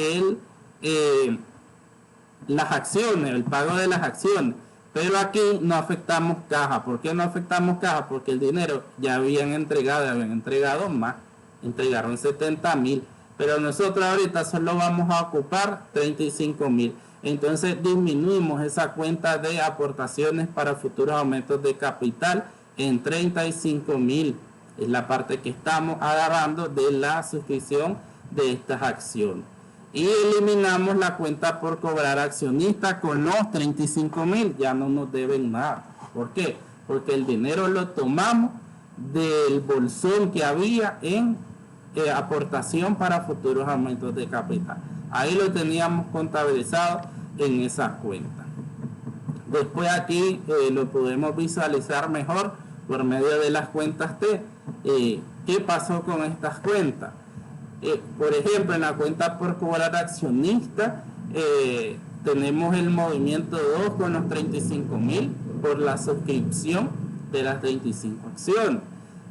las acciones, el pago de las acciones. Pero aquí no afectamos caja. ¿Por qué no afectamos caja? Porque el dinero ya habían entregado más, entregaron 70.000, pero nosotros ahorita solo vamos a ocupar 35.000. Entonces disminuimos esa cuenta de aportaciones para futuros aumentos de capital en 35.000. Es la parte que estamos agarrando de la suscripción de estas acciones. Y eliminamos la cuenta por cobrar accionista con los 35.000. Ya no nos deben nada. ¿Por qué? Porque el dinero lo tomamos del bolsón que había en aportación para futuros aumentos de capital. Ahí lo teníamos contabilizado en esa cuenta. Después aquí lo podemos visualizar mejor por medio de las cuentas T. ¿Qué pasó con estas cuentas? Por ejemplo, en la cuenta por cobrar accionista tenemos el movimiento 2 con los 35.000 por la suscripción de las 35 acciones.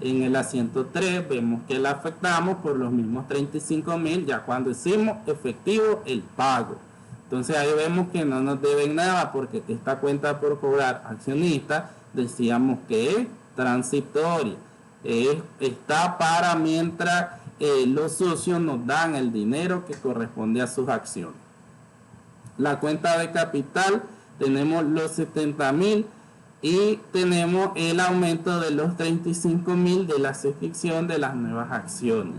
En el asiento 3 vemos que la afectamos por los mismos 35.000 ya cuando hicimos efectivo el pago. Entonces ahí vemos que no nos deben nada porque esta cuenta por cobrar accionista decíamos que es transitoria. Está para mientras los socios nos dan el dinero que corresponde a sus acciones. La cuenta de capital tenemos los 70.000 y tenemos el aumento de los 35.000 de la suscripción de las nuevas acciones.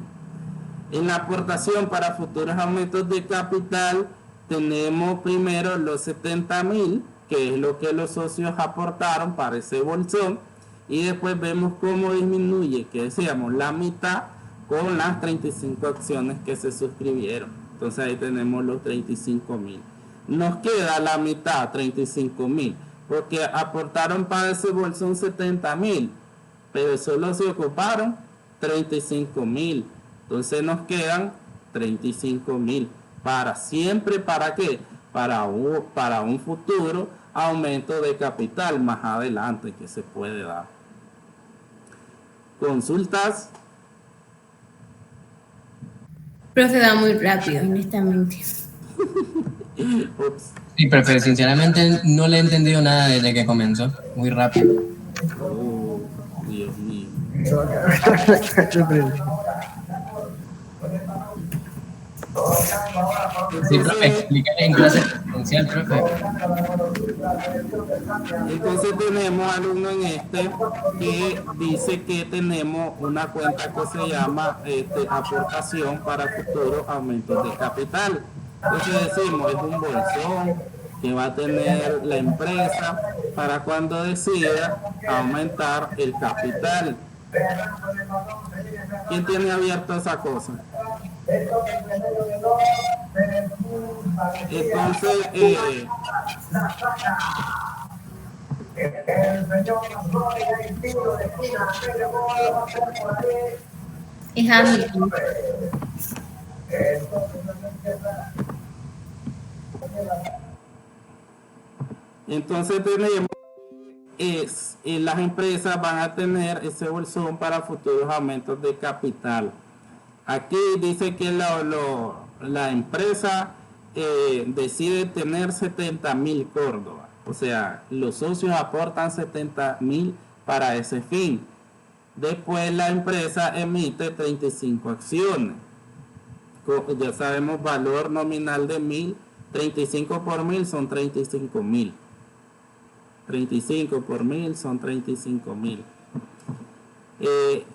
En la aportación para futuros aumentos de capital tenemos primero los 70.000, que es lo que los socios aportaron para ese bolsón, y después vemos cómo disminuye, que decíamos la mitad con las 35 acciones que se suscribieron. Entonces ahí tenemos los 35.000. Nos queda la mitad, 35.000, porque aportaron para ese bolsón 70.000, pero solo se ocuparon 35.000. Entonces nos quedan 35.000 para siempre. ¿Para qué? Para un futuro aumento de capital más adelante que se puede dar. ¿Consultas? Profe, va muy rápido, honestamente. Ups. Sí, profe, sinceramente no le he entendido nada desde que comenzó. Muy rápido. Oh, Dios mío. Sí, profe, explícale en clase presencial, profe. Entonces tenemos alumno en que dice que tenemos una cuenta que se llama aportación para futuros aumentos de capital. Entonces decimos, es un bolsón que va a tener la empresa para cuando decida aumentar el capital. ¿Quién tiene abierto esa cosa? Entonces, Es Hamilton. entonces tenemos las empresas van a tener ese bolsón para futuros aumentos de capital. Aquí dice que la empresa decide tener 70.000 Córdoba. O sea, los socios aportan 70.000 para ese fin. Después la empresa emite 35 acciones. Ya sabemos valor nominal de 1.000. 35 por 1.000 son 35.000. 35 por 1.000 son 35.000.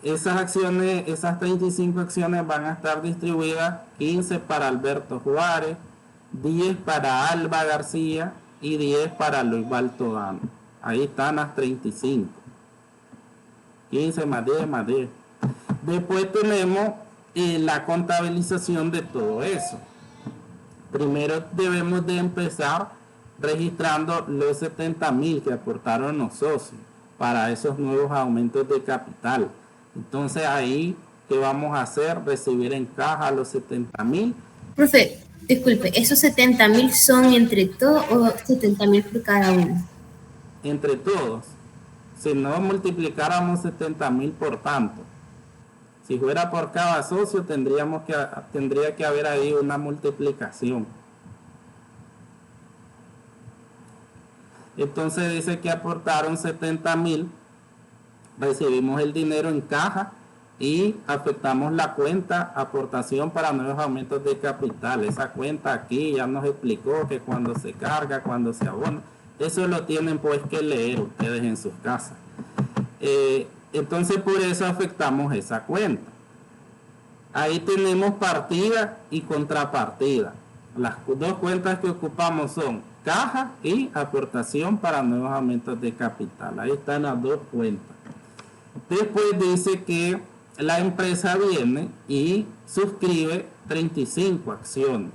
Esas acciones, esas 35 acciones van a estar distribuidas: 15 para Alberto Juárez, 10 para Alba García y 10 para Luis Baltodano. Ahí están las 35. 15 más 10 más 10. Después tenemos la contabilización de todo eso. Primero debemos de empezar registrando los 70.000 que aportaron los socios para esos nuevos aumentos de capital. Entonces ahí, ¿qué vamos a hacer? Recibir en caja los 70.000. Profe, disculpe, ¿esos 70.000 son entre todos o 70.000 por cada uno? Entre todos. Si no multiplicáramos 70.000 por tanto, si fuera por cada socio, tendría que haber ahí una multiplicación. Entonces dice que aportaron 70.000, recibimos el dinero en caja y afectamos la cuenta aportación para nuevos aumentos de capital. Esa cuenta aquí ya nos explicó que cuando se carga, cuando se abona, eso lo tienen pues que leer ustedes en sus casas. Entonces por eso afectamos esa cuenta. Ahí tenemos partida y contrapartida. Las dos cuentas que ocupamos son caja y aportación para nuevos aumentos de capital. Ahí están las dos cuentas. Después dice que la empresa viene y suscribe 35 acciones,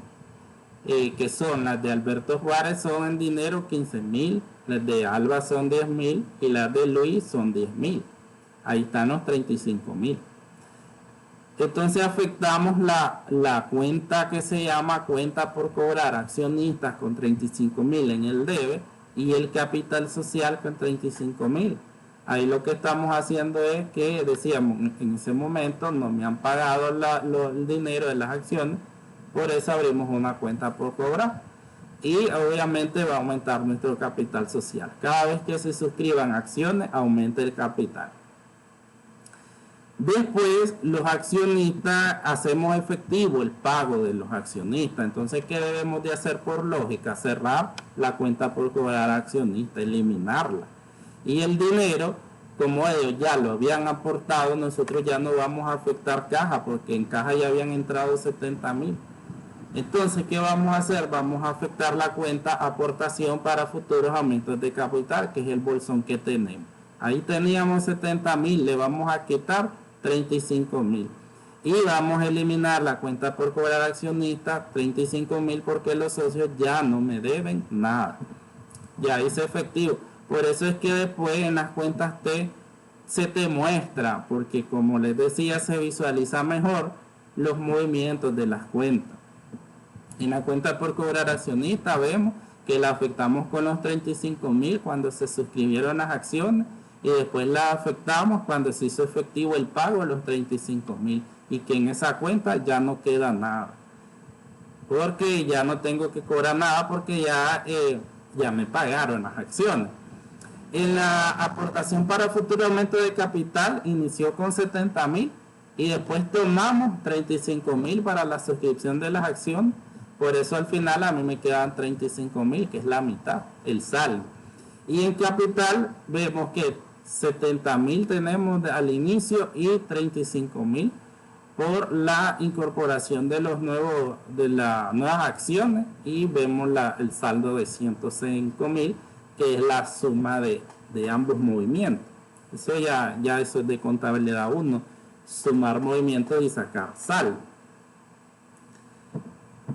que son las de Alberto Juárez, son en dinero 15.000, las de Alba son 10.000 y las de Luis son 10.000. Ahí están los 35.000. Entonces afectamos la cuenta que se llama cuenta por cobrar accionistas con 35.000 en el debe y el capital social con 35.000. Ahí lo que estamos haciendo es que decíamos en ese momento no me han pagado el dinero de las acciones, por eso abrimos una cuenta por cobrar y obviamente va a aumentar nuestro capital social. Cada vez que se suscriban acciones aumenta el capital. Después los accionistas hacemos efectivo el pago de los accionistas. Entonces, ¿qué debemos de hacer por lógica? Cerrar la cuenta por cobrar accionista, eliminarla. Y el dinero, como ellos ya lo habían aportado, nosotros ya no vamos a afectar caja, porque en caja ya habían entrado 70.000. Entonces, ¿qué vamos a hacer? Vamos a afectar la cuenta aportación para futuros aumentos de capital, que es el bolsón que tenemos. Ahí teníamos 70.000, le vamos a quitar 35.000. Y vamos a eliminar la cuenta por cobrar accionista, 35.000, porque los socios ya no me deben nada. Ya hice efectivo. Por eso es que después en las cuentas T se te muestra, porque como les decía, se visualiza mejor los movimientos de las cuentas. En la cuenta por cobrar accionista vemos que la afectamos con los 35.000 cuando se suscribieron las acciones y después la afectamos cuando se hizo efectivo el pago de los 35.000 y que en esa cuenta ya no queda nada. Porque ya no tengo que cobrar nada porque ya me pagaron las acciones. En la aportación para futuro aumento de capital inició con 70.000 y después tomamos 35.000 para la suscripción de las acciones. Por eso al final a mí me quedan 35.000, que es la mitad, el saldo. Y en capital vemos que 70.000 tenemos al inicio y 35.000 por la incorporación de las nuevas acciones y vemos el saldo de 105.000, que es la suma de ambos movimientos. Eso ya eso es de contabilidad 1, sumar movimientos y sacar saldo.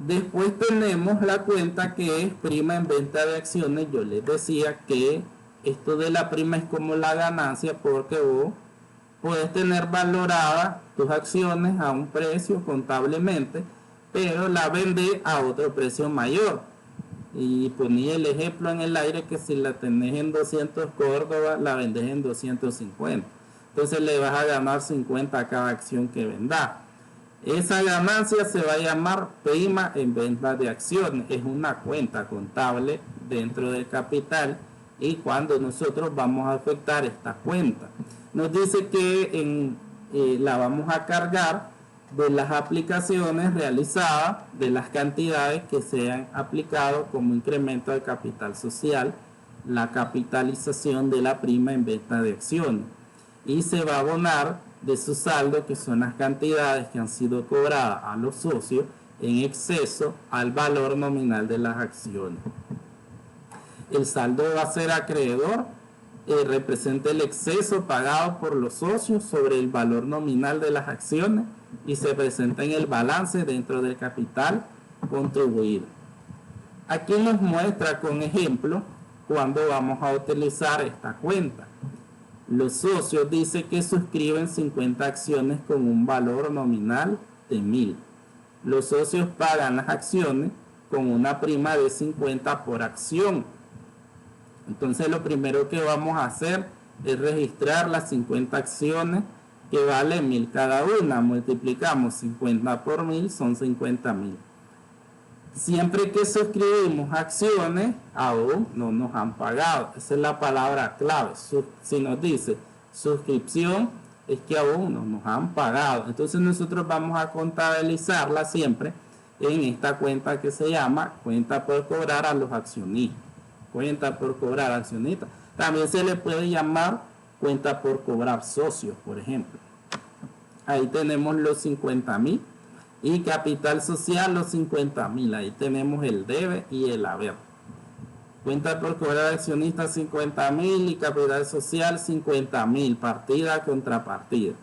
Después tenemos la cuenta que es prima en venta de acciones. Yo les decía que esto de la prima es como la ganancia, porque vos puedes tener valoradas tus acciones a un precio contablemente, pero la vendés a otro precio mayor. Y ponía el ejemplo en el aire que si la tenés en 200 Córdoba, la vendés en 250. Entonces le vas a ganar 50 a cada acción que vendás. Esa ganancia se va a llamar prima en venta de acciones. Es una cuenta contable dentro del capital y cuando nosotros vamos a afectar esta cuenta, nos dice que la vamos a cargar de las aplicaciones realizadas, de las cantidades que se han aplicado como incremento del capital social, la capitalización de la prima en venta de acciones, y se va a abonar de su saldo, que son las cantidades que han sido cobradas a los socios en exceso al valor nominal de las acciones. El saldo va a ser acreedor, representa el exceso pagado por los socios sobre el valor nominal de las acciones y se presenta en el balance dentro del capital contribuido. Aquí nos muestra con ejemplo cuándo vamos a utilizar esta cuenta. Los socios dice que suscriben 50 acciones con un valor nominal de 1.000. Los socios pagan las acciones con una prima de 50 por acción. Entonces lo primero que vamos a hacer es registrar las 50 acciones que valen 1.000 cada una. Multiplicamos 50 por 1.000, son 50.000. Siempre que suscribimos acciones, aún no nos han pagado. Esa es la palabra clave. Si nos dice suscripción, es que aún no nos han pagado. Entonces nosotros vamos a contabilizarla siempre en esta cuenta que se llama cuenta por cobrar a los accionistas. Cuenta por cobrar accionistas. También se le puede llamar cuenta por cobrar socios, por ejemplo. Ahí tenemos los 50.000 y capital social los 50.000. Ahí tenemos el debe y el haber. Cuenta por cobrar accionistas 50.000 y capital social 50.000. Partida contra partida.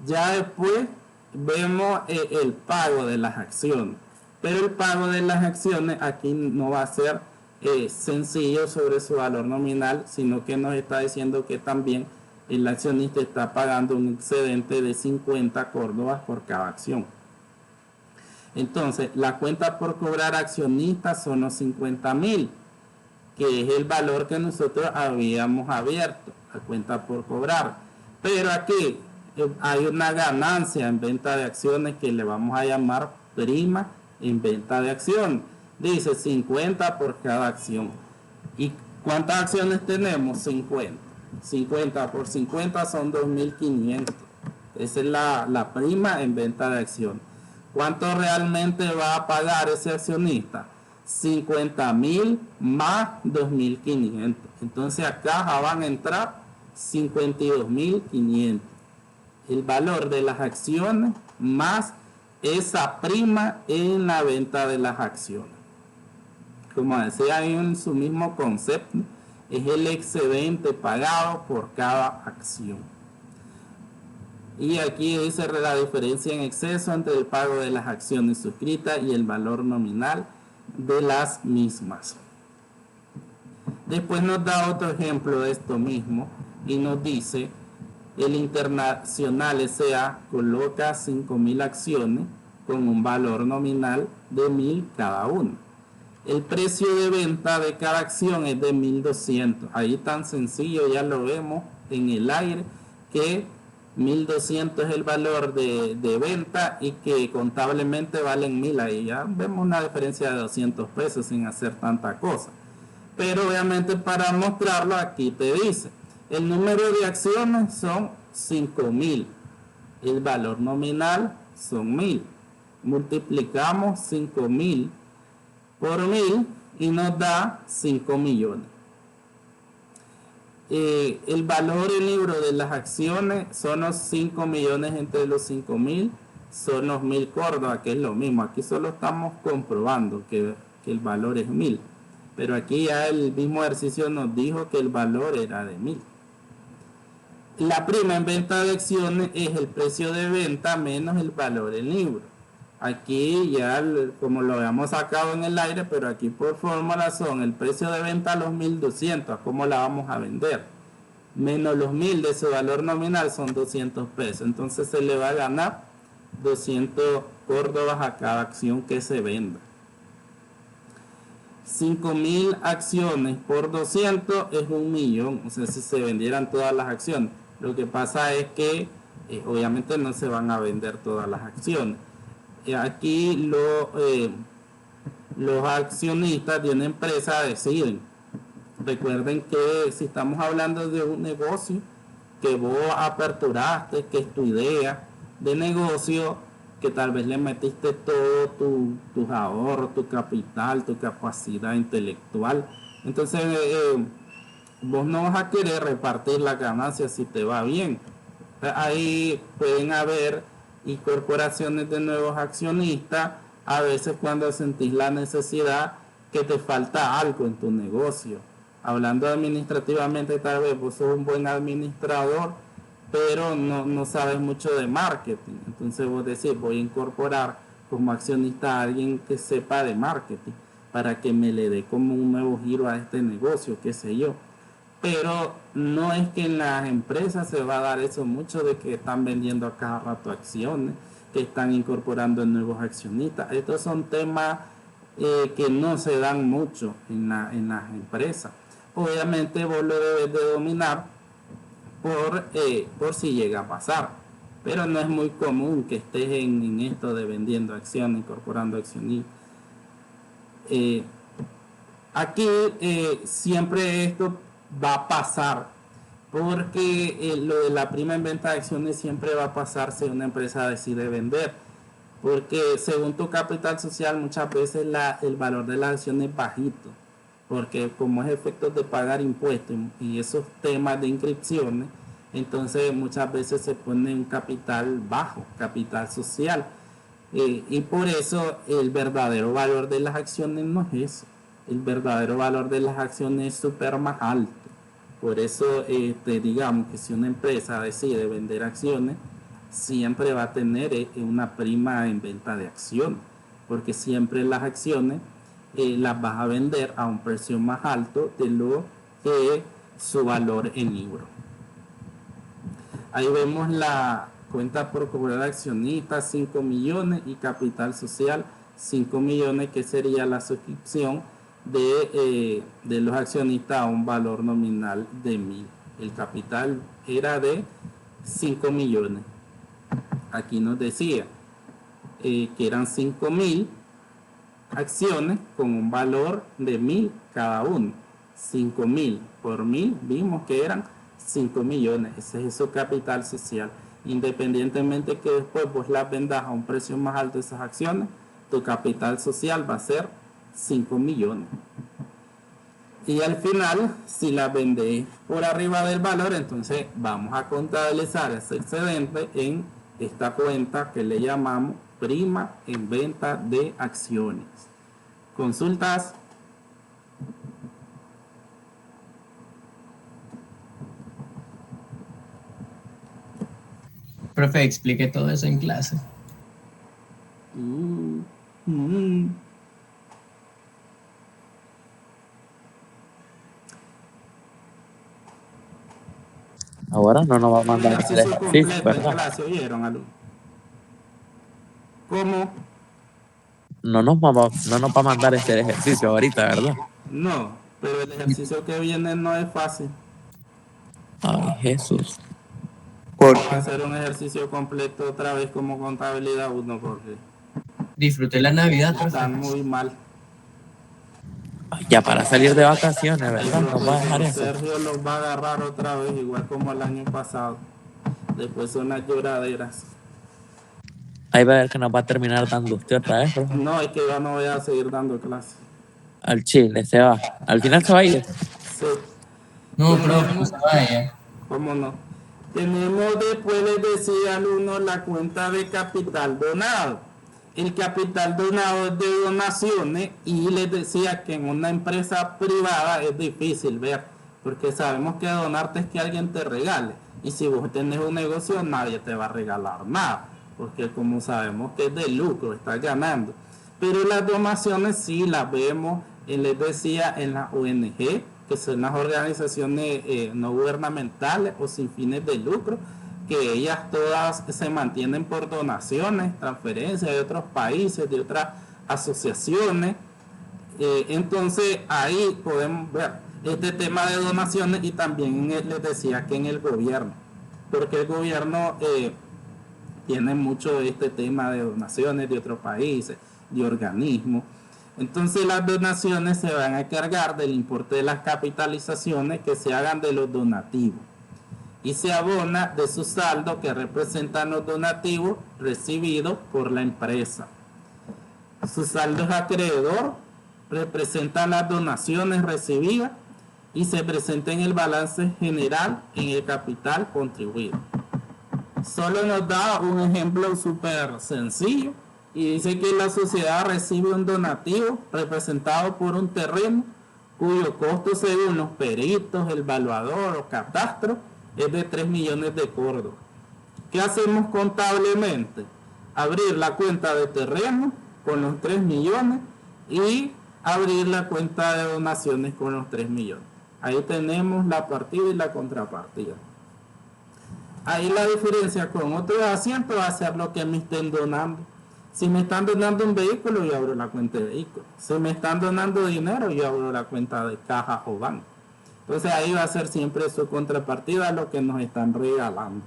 Ya después vemos el pago de las acciones. Pero el pago de las acciones aquí no va a ser sencillo sobre su valor nominal, sino que nos está diciendo que también el accionista está pagando un excedente de 50 córdobas por cada acción. Entonces, la cuenta por cobrar accionistas son los 50.000, que es el valor que nosotros habíamos abierto, la cuenta por cobrar. Pero aquí hay una ganancia en venta de acciones que le vamos a llamar prima en venta de acción. Dice 50 por cada acción. ¿Y cuántas acciones tenemos? 50. 50 por 50 son 2.500. Esa es la prima en venta de acción. ¿Cuánto realmente va a pagar ese accionista? 50.000 más 2.500. Entonces acá van a entrar 52.500. El valor de las acciones más esa prima en la venta de las acciones. Como decía en su mismo concepto, es el excedente pagado por cada acción. Y aquí dice la diferencia en exceso entre el pago de las acciones suscritas y el valor nominal de las mismas. Después nos da otro ejemplo de esto mismo y nos dice: el Internacional S.A. coloca 5.000 acciones con un valor nominal de 1.000 cada una. El precio de venta de cada acción es de 1.200. Ahí tan sencillo, ya lo vemos en el aire, que 1.200 es el valor de venta y que contablemente valen 1.000. Ahí ya vemos una diferencia de 200 pesos sin hacer tanta cosa. Pero obviamente para mostrarlo aquí te dice: el número de acciones son 5.000. El valor nominal son 1.000. Multiplicamos 5.000 por 1.000 y nos da 5 millones. El valor en libro de las acciones son los 5 millones entre los 5.000, son los 1.000 córdobas, que es lo mismo. Aquí solo estamos comprobando que el valor es 1.000. Pero aquí ya el mismo ejercicio nos dijo que el valor era de 1.000. La prima en venta de acciones es el precio de venta menos el valor en libro. Aquí ya, como lo habíamos sacado en el aire, pero aquí por fórmula son el precio de venta a los 1.200, ¿cómo la vamos a vender? Menos los 1.000 de su valor nominal son 200 pesos. Entonces se le va a ganar 200 córdobas a cada acción que se venda. 5.000 acciones por 200 es 1.000.000. O sea, si se vendieran todas las acciones. Lo que pasa es que obviamente no se van a vender todas las acciones. Aquí los accionistas de una empresa deciden. Recuerden que si estamos hablando de un negocio que vos aperturaste, que es tu idea de negocio, que tal vez le metiste todo tus ahorros, tu capital, tu capacidad intelectual, entonces vos no vas a querer repartir la ganancia si te va bien. Ahí pueden haber incorporaciones de nuevos accionistas, a veces cuando sentís la necesidad que te falta algo en tu negocio. Hablando administrativamente, tal vez vos sos un buen administrador, pero no sabes mucho de marketing. Entonces vos decís: voy a incorporar como accionista a alguien que sepa de marketing para que me le dé como un nuevo giro a este negocio, qué sé yo. Pero no es que en las empresas se va a dar eso mucho, de que están vendiendo a cada rato acciones, que están incorporando nuevos accionistas. Estos son temas que no se dan mucho en las empresas. Obviamente vos lo debes de dominar por si llega a pasar, pero no es muy común que estés en esto de vendiendo acciones, incorporando accionistas. Eh, Aquí siempre esto va a pasar porque lo de la prima en venta de acciones siempre va a pasar si una empresa decide vender, porque según tu capital social muchas veces el valor de la acción es bajito, porque como es efectos de pagar impuestos y esos temas de inscripciones, entonces muchas veces se pone un capital bajo, capital social, y por eso el verdadero valor de las acciones no es eso. El verdadero valor de las acciones es súper más alto. Por eso digamos que si una empresa decide vender acciones, siempre va a tener una prima en venta de acciones, porque siempre las acciones las vas a vender a un precio más alto de lo que su valor en libro. Ahí vemos la cuenta por cobrar accionistas 5 millones y capital social 5 millones, que sería la suscripción de los accionistas a un valor nominal de 1.000. El capital era de 5 millones. Aquí nos decía que eran 5.000 acciones con un valor de 1.000 cada uno. 5.000 por 1.000 vimos que eran 5 millones. Ese es su capital social. Independientemente que después vos las vendas a un precio más alto de esas acciones, tu capital social va a ser 5 millones. Y al final, si las vendéis por arriba del valor, entonces vamos a contabilizar ese excedente en esta cuenta que le llamamos prima en venta de acciones. Consultas. Profe, explique todo eso en clase. Ahora no nos va a mandar a hacer Ejercicio ejercicio, completo en ¿verdad? clase, ¿oyeron, alumnos? ¿Cómo? No nos va a mandar a hacer ejercicio ahorita, ¿verdad? No, pero el ejercicio que viene no es fácil. Ay, Jesús. Vamos a hacer un ejercicio completo otra vez como contabilidad 1 porque Disfruté la Navidad, profe. están muy mal. Ay, ya para salir de vacaciones, El ¿verdad? Nos va a dejar profesor eso. Sergio los va a agarrar otra vez, igual como el año pasado. Después son las lloraderas. Ahí va a ver que nos va a terminar dando usted otra vez, profe. No, es que yo no voy a seguir dando clases. Al Chile, se va. Al final se va a ir. Sí. No, profe, no se vaya. ¿Cómo no? Tenemos después, les decía al uno, la cuenta de capital donado. El capital donado es de donaciones y les decía que en una empresa privada es difícil ver, porque sabemos que donarte es que alguien te regale. Y si vos tenés un negocio, nadie te va a regalar nada, porque como sabemos que es de lucro, estás ganando. Pero las donaciones sí las vemos, les decía, en las ONG, que son las organizaciones no gubernamentales o sin fines de lucro, que ellas todas se mantienen por donaciones, transferencias de otros países, de otras asociaciones. Entonces ahí podemos ver este tema de donaciones y también les decía que en el gobierno, porque el gobierno tiene mucho este tema de donaciones de otros países, de organismos. Entonces las donaciones se van a cargar del importe de las capitalizaciones que se hagan de los donativos y se abona de su saldo que representan los donativos recibidos por la empresa. Sus saldos acreedor representan las donaciones recibidas y se presenta en el balance general en el capital contribuido. Solo nos da un ejemplo súper sencillo y dice que la sociedad recibe un donativo representado por un terreno cuyo costo según los peritos, el evaluador o catastro es de 3 millones de córdobas. ¿Qué hacemos contablemente? Abrir la cuenta de terreno con los 3 millones y abrir la cuenta de donaciones con los 3 millones. Ahí tenemos la partida y la contrapartida. Ahí la diferencia con otros asientos va a ser lo que me estén donando. Si me están donando un vehículo, yo abro la cuenta de vehículo. Si me están donando dinero, yo abro la cuenta de caja o banco. Entonces ahí va a ser siempre su contrapartida a lo que nos están regalando.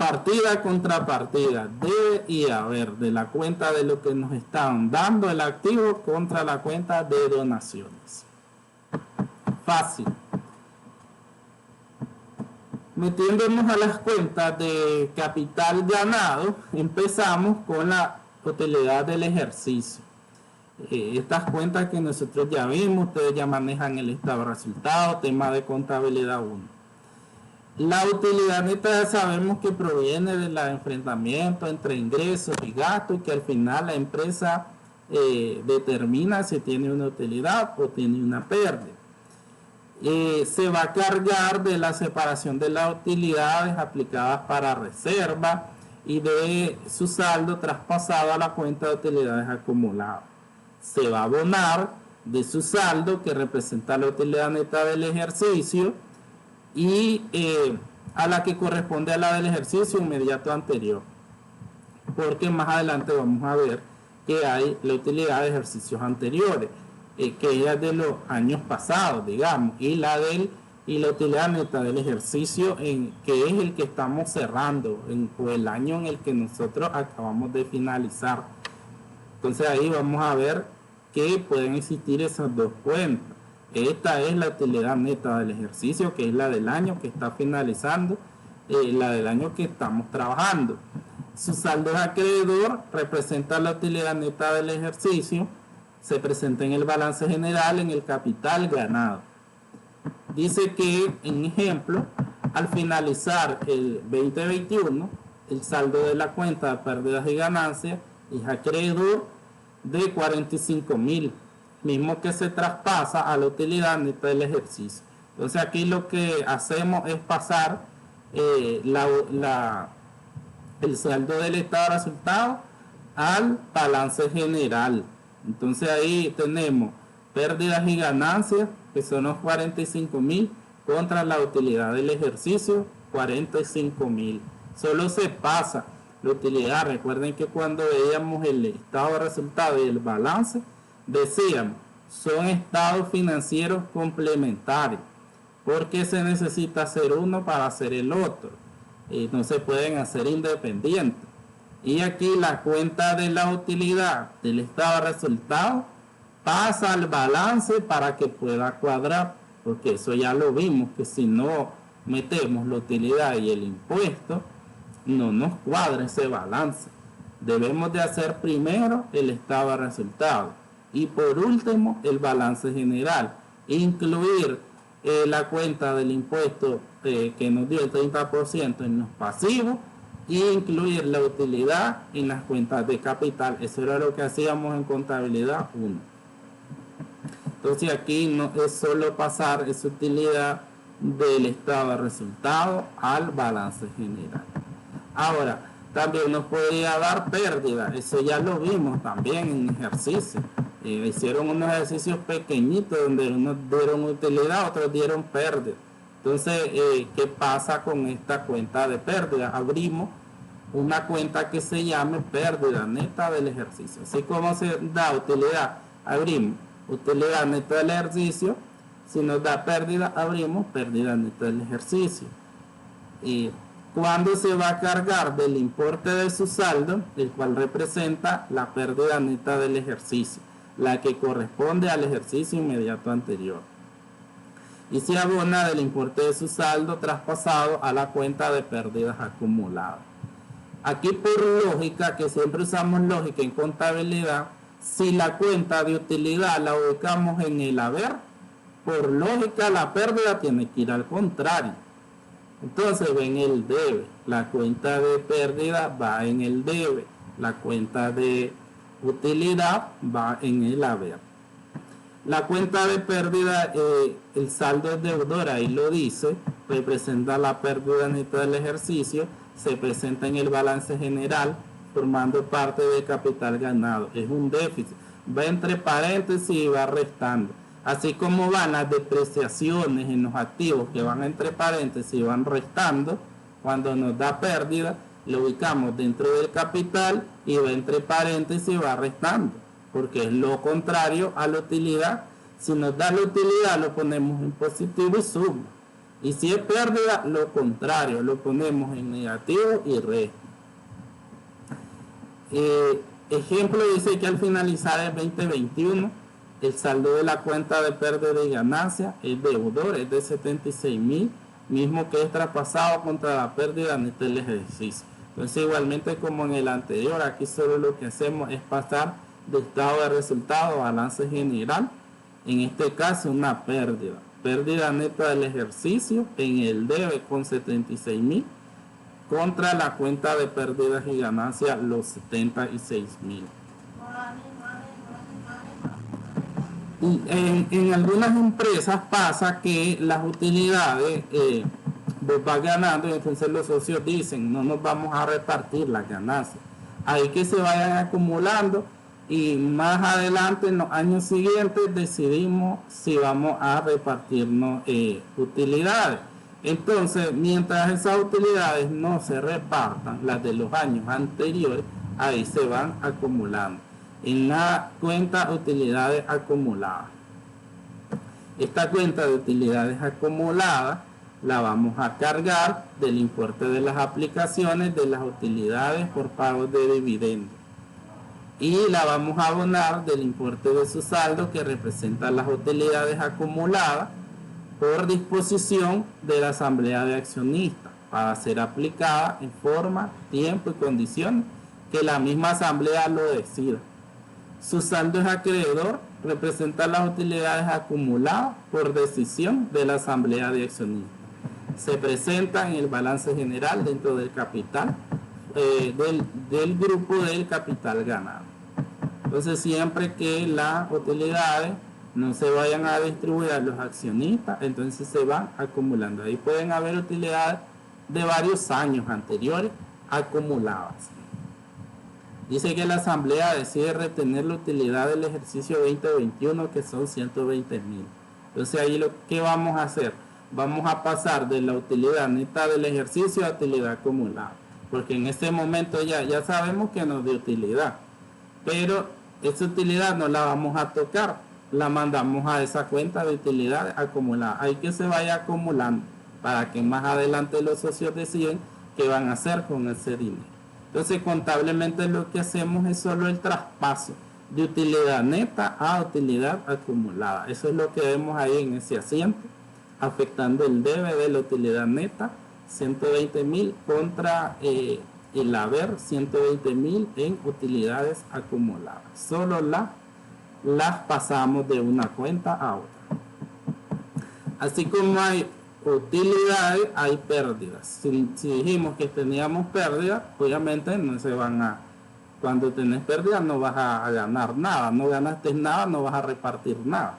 partida contra partida, debe y haber de la cuenta de lo que nos están dando el activo contra la cuenta de donaciones. Fácil. Metiéndonos a las cuentas de capital ganado, empezamos con la utilidad del ejercicio. Estas cuentas que nosotros ya vimos, ustedes ya manejan el estado de resultados, tema de contabilidad 1. La utilidad neta sabemos que proviene del enfrentamiento entre ingresos y gastos, y que al final la empresa determina si tiene una utilidad o tiene una pérdida. Se va a cargar de la separación de las utilidades aplicadas para reserva y de su saldo traspasado a la cuenta de utilidades acumuladas. Se va a abonar de su saldo, que representa la utilidad neta del ejercicio, y a la que corresponde a la del ejercicio inmediato anterior, porque más adelante vamos a ver que hay la utilidad de ejercicios anteriores, que es de los años pasados, digamos, y la utilidad neta del ejercicio que es el que estamos cerrando, o el año en el que nosotros acabamos de finalizar. Entonces ahí vamos a ver que pueden existir esas dos cuentas. Esta es la utilidad neta del ejercicio, que es la del año que está finalizando, la del año que estamos trabajando. Su saldo de acreedor representa la utilidad neta del ejercicio, se presenta en el balance general en el capital ganado. Dice que, en ejemplo, al finalizar el 2021, el saldo de la cuenta de pérdidas y ganancias es acreedor de 45.000, mismo que se traspasa a la utilidad neta del ejercicio. Entonces aquí lo que hacemos es pasar el saldo del estado de resultados al balance general. Entonces ahí tenemos pérdidas y ganancias, que son los 45.000, contra la utilidad del ejercicio, 45.000. Solo se pasa la utilidad. Recuerden que cuando veíamos el estado de resultados y el balance, decíamos, son estados financieros complementarios, porque se necesita hacer uno para hacer el otro, y no se pueden hacer independientes. Y aquí la cuenta de la utilidad del estado de resultados pasa al balance para que pueda cuadrar, porque eso ya lo vimos, que si no metemos la utilidad y el impuesto, no nos cuadra ese balance. Debemos de hacer primero el estado de resultados y por último el balance general, incluir la cuenta del impuesto que nos dio el 30% en los pasivos, y incluir la utilidad en las cuentas de capital. Eso era lo que hacíamos en contabilidad 1. Entonces aquí no es solo pasar esa utilidad del estado de resultados al balance general. Ahora, también nos podría dar pérdida, eso ya lo vimos también en ejercicio. Hicieron unos ejercicios pequeñitos donde unos dieron utilidad, otros dieron pérdida. Entonces, ¿qué pasa con esta cuenta de pérdida? Abrimos una cuenta que se llame pérdida neta del ejercicio. Así como se da utilidad, abrimos utilidad neta del ejercicio. Si nos da pérdida, abrimos pérdida neta del ejercicio. Y cuando se va a cargar del importe de su saldo, el cual representa la pérdida neta del ejercicio, la que corresponde al ejercicio inmediato anterior. Y se abona del importe de su saldo traspasado a la cuenta de pérdidas acumuladas. Aquí por lógica, que siempre usamos lógica en contabilidad, si la cuenta de utilidad la ubicamos en el haber, por lógica la pérdida tiene que ir al contrario. Entonces ven el debe, la cuenta de pérdida va en el debe, la cuenta de utilidad va en el haber. La cuenta de pérdida, el saldo es deudor, ahí lo dice, representa la pérdida neta del ejercicio, se presenta en el balance general formando parte del capital ganado. Es un déficit, va entre paréntesis y va restando. Así como van las depreciaciones en los activos que van entre paréntesis y van restando, cuando nos da pérdida, lo ubicamos dentro del capital y va entre paréntesis y va restando, porque es lo contrario a la utilidad. Si nos da la utilidad, lo ponemos en positivo y suma. Y si es pérdida, lo contrario, lo ponemos en negativo y resta. Ejemplo dice que al finalizar el 2021, el saldo de la cuenta de pérdida y ganancia, el deudor es de 76,000, mismo que es traspasado contra la pérdida neta del ejercicio. Entonces, igualmente como en el anterior, aquí solo lo que hacemos es pasar de estado de resultado a balance general. En este caso, una pérdida neta del ejercicio en el debe con 76,000 contra la cuenta de pérdidas y ganancias los 76,000. Y en algunas empresas pasa que las utilidades va ganando y entonces los socios dicen no nos vamos a repartir las ganancias, ahí que se vayan acumulando y más adelante en los años siguientes decidimos si vamos a repartirnos utilidades. Entonces, mientras esas utilidades no se repartan, las de los años anteriores, ahí se van acumulando en la cuenta de utilidades acumuladas. Esta cuenta de utilidades acumuladas la vamos a cargar del importe de las aplicaciones de las utilidades por pagos de dividendos y la vamos a abonar del importe de su saldo que representa las utilidades acumuladas por disposición de la asamblea de accionistas para ser aplicada en forma, tiempo y condiciones que la misma asamblea lo decida. Su saldo es acreedor, representa las utilidades acumuladas por decisión de la asamblea de accionistas. Se presenta en el balance general dentro del capital del grupo del capital ganado. Entonces, siempre que las utilidades no se vayan a distribuir a los accionistas, entonces se van acumulando. Ahí pueden haber utilidades de varios años anteriores acumuladas. Dice que la asamblea decide retener la utilidad del ejercicio 2021, que son 120,000. Entonces ahí ¿qué vamos a hacer? Vamos a pasar de la utilidad neta del ejercicio a utilidad acumulada, porque en este momento ya sabemos que nos dio utilidad, pero esa utilidad no la vamos a tocar, la mandamos a esa cuenta de utilidad acumulada. Hay que se vaya acumulando para que más adelante los socios deciden qué van a hacer con ese dinero. Entonces, contablemente lo que hacemos es solo el traspaso de utilidad neta a utilidad acumulada. Eso es lo que vemos ahí en ese asiento, afectando el debe de la utilidad neta, 120,000 contra el haber, 120,000 en utilidades acumuladas. Solo las pasamos de una cuenta a otra. Así como hay utilidades, hay pérdidas. Si dijimos que teníamos pérdidas, obviamente no se van a, cuando tenés pérdidas no vas a ganar nada, no ganaste nada, no vas a repartir nada.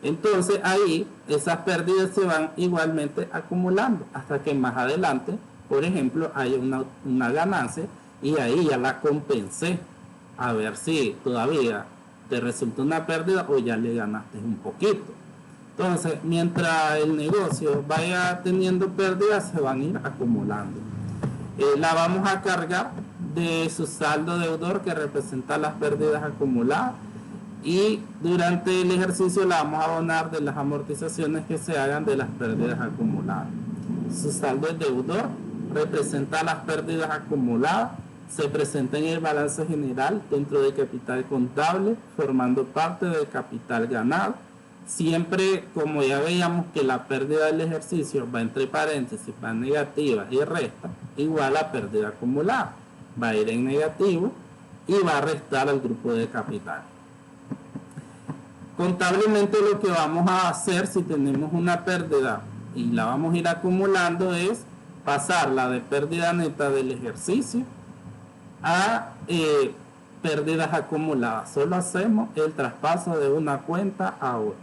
Entonces ahí esas pérdidas se van igualmente acumulando hasta que más adelante, por ejemplo, hay una ganancia y ahí ya la compensé, a ver si todavía te resulta una pérdida o ya le ganaste un poquito. Entonces, mientras el negocio vaya teniendo pérdidas, se van a ir acumulando. La vamos a cargar de su saldo deudor, que representa las pérdidas acumuladas, y durante el ejercicio la vamos a abonar de las amortizaciones que se hagan de las pérdidas acumuladas. Su saldo deudor representa las pérdidas acumuladas, se presenta en el balance general dentro del capital contable, formando parte del capital ganado. Siempre, como ya veíamos que la pérdida del ejercicio va entre paréntesis, va negativa y resta, igual a pérdida acumulada. Va a ir en negativo y va a restar al grupo de capital. Contablemente lo que vamos a hacer si tenemos una pérdida y la vamos a ir acumulando es pasarla de pérdida neta del ejercicio a pérdidas acumuladas. Solo hacemos el traspaso de una cuenta a otra.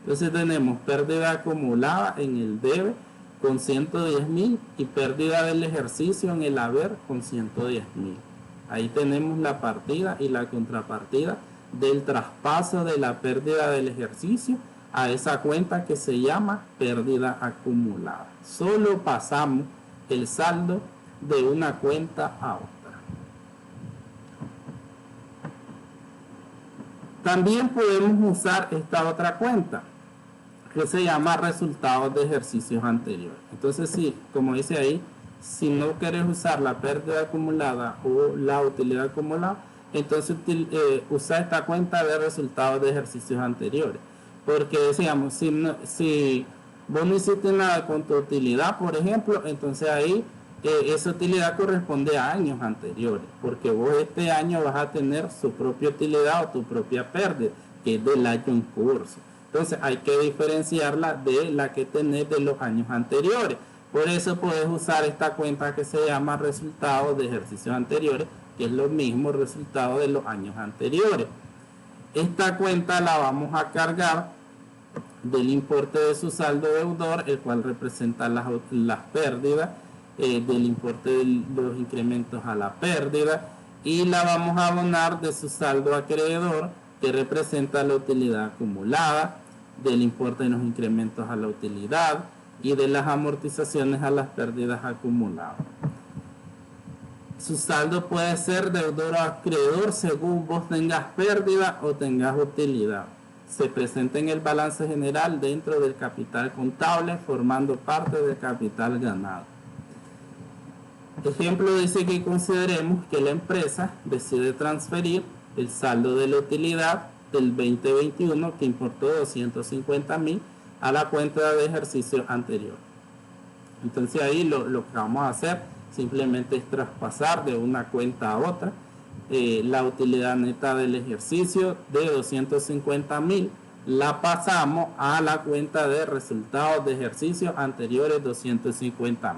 Entonces tenemos pérdida acumulada en el debe con 110,000 y pérdida del ejercicio en el haber con 110,000. Ahí tenemos la partida y la contrapartida del traspaso de la pérdida del ejercicio a esa cuenta que se llama pérdida acumulada. Solo pasamos el saldo de una cuenta a otra. También podemos usar esta otra cuenta, que se llama resultados de ejercicios anteriores. Entonces, sí, como dice ahí, si no quieres usar la pérdida acumulada o la utilidad acumulada, entonces usa esta cuenta de resultados de ejercicios anteriores. Porque decíamos, si vos no hiciste nada con tu utilidad, por ejemplo, entonces ahí esa utilidad corresponde a años anteriores, porque vos este año vas a tener su propia utilidad o tu propia pérdida, que es del año en curso. Entonces hay que diferenciarla de la que tenés de los años anteriores. Por eso puedes usar esta cuenta que se llama resultados de ejercicios anteriores, que es lo mismo resultado de los años anteriores. Esta cuenta la vamos a cargar del importe de su saldo deudor, el cual representa las pérdidas, del importe de los incrementos a la pérdida, y la vamos a abonar de su saldo acreedor, que representa la utilidad acumulada, del importe de los incrementos a la utilidad y de las amortizaciones a las pérdidas acumuladas. Su saldo puede ser deudor o acreedor según vos tengas pérdida o tengas utilidad. Se presenta en el balance general dentro del capital contable, formando parte del capital ganado. Ejemplo dice que consideremos que la empresa decide transferir el saldo de la utilidad del 2021 que importó 250.000 a la cuenta de ejercicio anterior. Entonces ahí lo que vamos a hacer simplemente es traspasar de una cuenta a otra la utilidad neta del ejercicio de 250.000, la pasamos a la cuenta de resultados de ejercicios anteriores 250.000.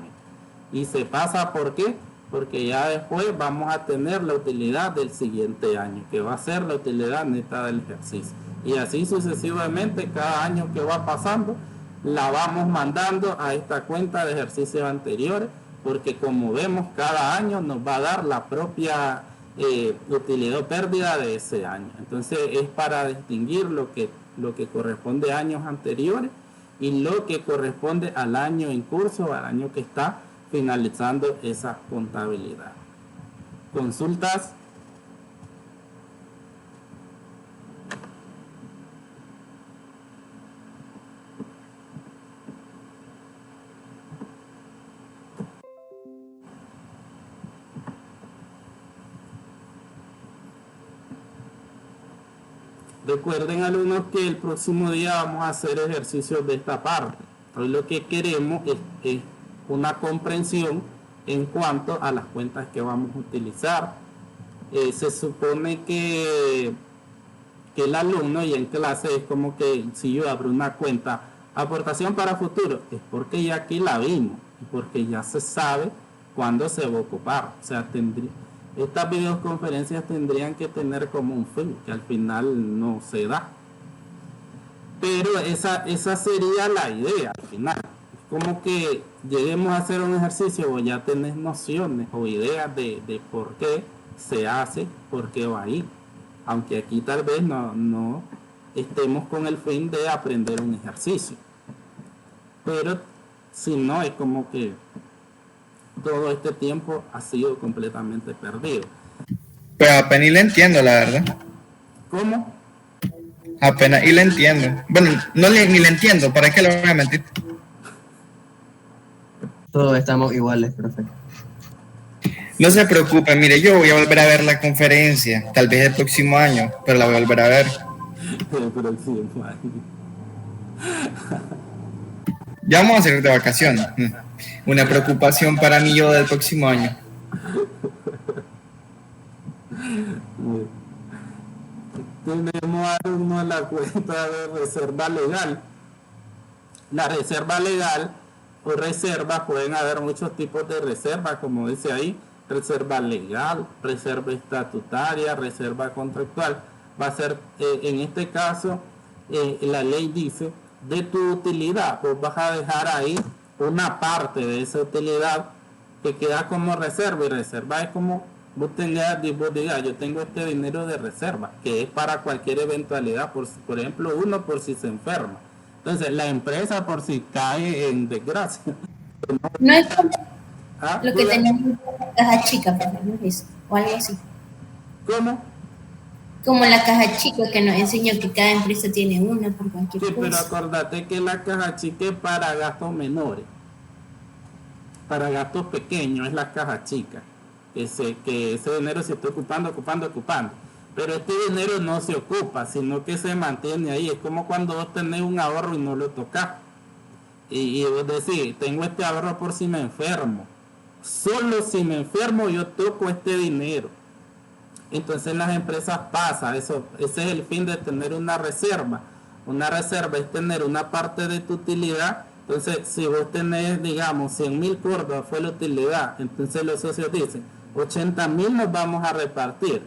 Y se pasa, ¿por qué? Porque ya después vamos a tener la utilidad del siguiente año, que va a ser la utilidad neta del ejercicio. Y así sucesivamente, cada año que va pasando, la vamos mandando a esta cuenta de ejercicios anteriores, porque como vemos, cada año nos va a dar la propia utilidad o pérdida de ese año. Entonces es para distinguir lo que corresponde a años anteriores y lo que corresponde al año en curso, al año que está finalizando esa contabilidad. ¿Consultas? Recuerden, alumnos, que el próximo día vamos a hacer ejercicios de esta parte. Hoy lo que queremos es una comprensión en cuanto a las cuentas que vamos a utilizar. Se supone que el alumno y en clase es como que si yo abro una cuenta aportación para futuro, es porque ya aquí la vimos y porque ya se sabe cuándo se va a ocupar. O sea, estas videoconferencias tendrían que tener como un fin, que al final no se da. Pero esa sería la idea al final. Como que lleguemos a hacer un ejercicio o ya tenés nociones o ideas de por qué se hace, por qué va ahí. Aunque aquí tal vez no estemos con el fin de aprender un ejercicio. Pero si no, es como que todo este tiempo ha sido completamente perdido. Pero apenas y le entiendo, la verdad. ¿Cómo? Apenas y le entiendo. Bueno, ni le entiendo, ¿para qué lo voy a mentir? Todos estamos iguales, profe. No se preocupe, mire, yo voy a volver a ver la conferencia, tal vez el próximo año, pero la voy a volver a ver. El próximo año. Ya vamos a salir de vacaciones. Una preocupación para mí yo del próximo año. Tenemos alumnos la cuenta de reserva legal. La reserva legal o reserva, pueden haber muchos tipos de reserva, como dice ahí, reserva legal, reserva estatutaria, reserva contractual. Va a ser, en este caso, la ley dice, de tu utilidad, pues vas a dejar ahí una parte de esa utilidad que queda como reserva, y reserva es como vos digas, yo tengo este dinero de reserva, que es para cualquier eventualidad, por ejemplo, uno por si se enferma. Entonces, la empresa por si cae en desgracia. No es como lo que ¿Cómo? tenemos en la caja chica, por ejemplo, eso, o algo así. ¿Cómo? Como la caja chica que nos enseñó que cada empresa tiene una por cualquier Sí, pero cosa. acordate que la caja chica es para gastos menores. Para gastos pequeños es la caja chica. Que ese dinero se está ocupando. Pero este dinero no se ocupa, sino que se mantiene ahí. Es como cuando vos tenés un ahorro y no lo tocas. Y vos decís, tengo este ahorro por si me enfermo. Solo si me enfermo yo toco este dinero. Entonces en las empresas pasa eso. Ese es el fin de tener una reserva. Una reserva es tener una parte de tu utilidad. Entonces si vos tenés, digamos, 100.000 córdobas fue la utilidad, entonces los socios dicen 80.000 nos vamos a repartir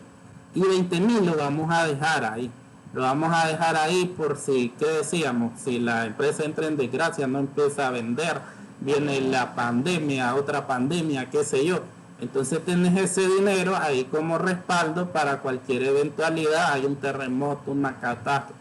y 20.000 lo vamos a dejar ahí. Lo vamos a dejar ahí por si, ¿qué decíamos? Si la empresa entra en desgracia, no empieza a vender, viene la pandemia, otra pandemia, qué sé yo. Entonces tenés ese dinero ahí como respaldo para cualquier eventualidad, hay un terremoto, una catástrofe.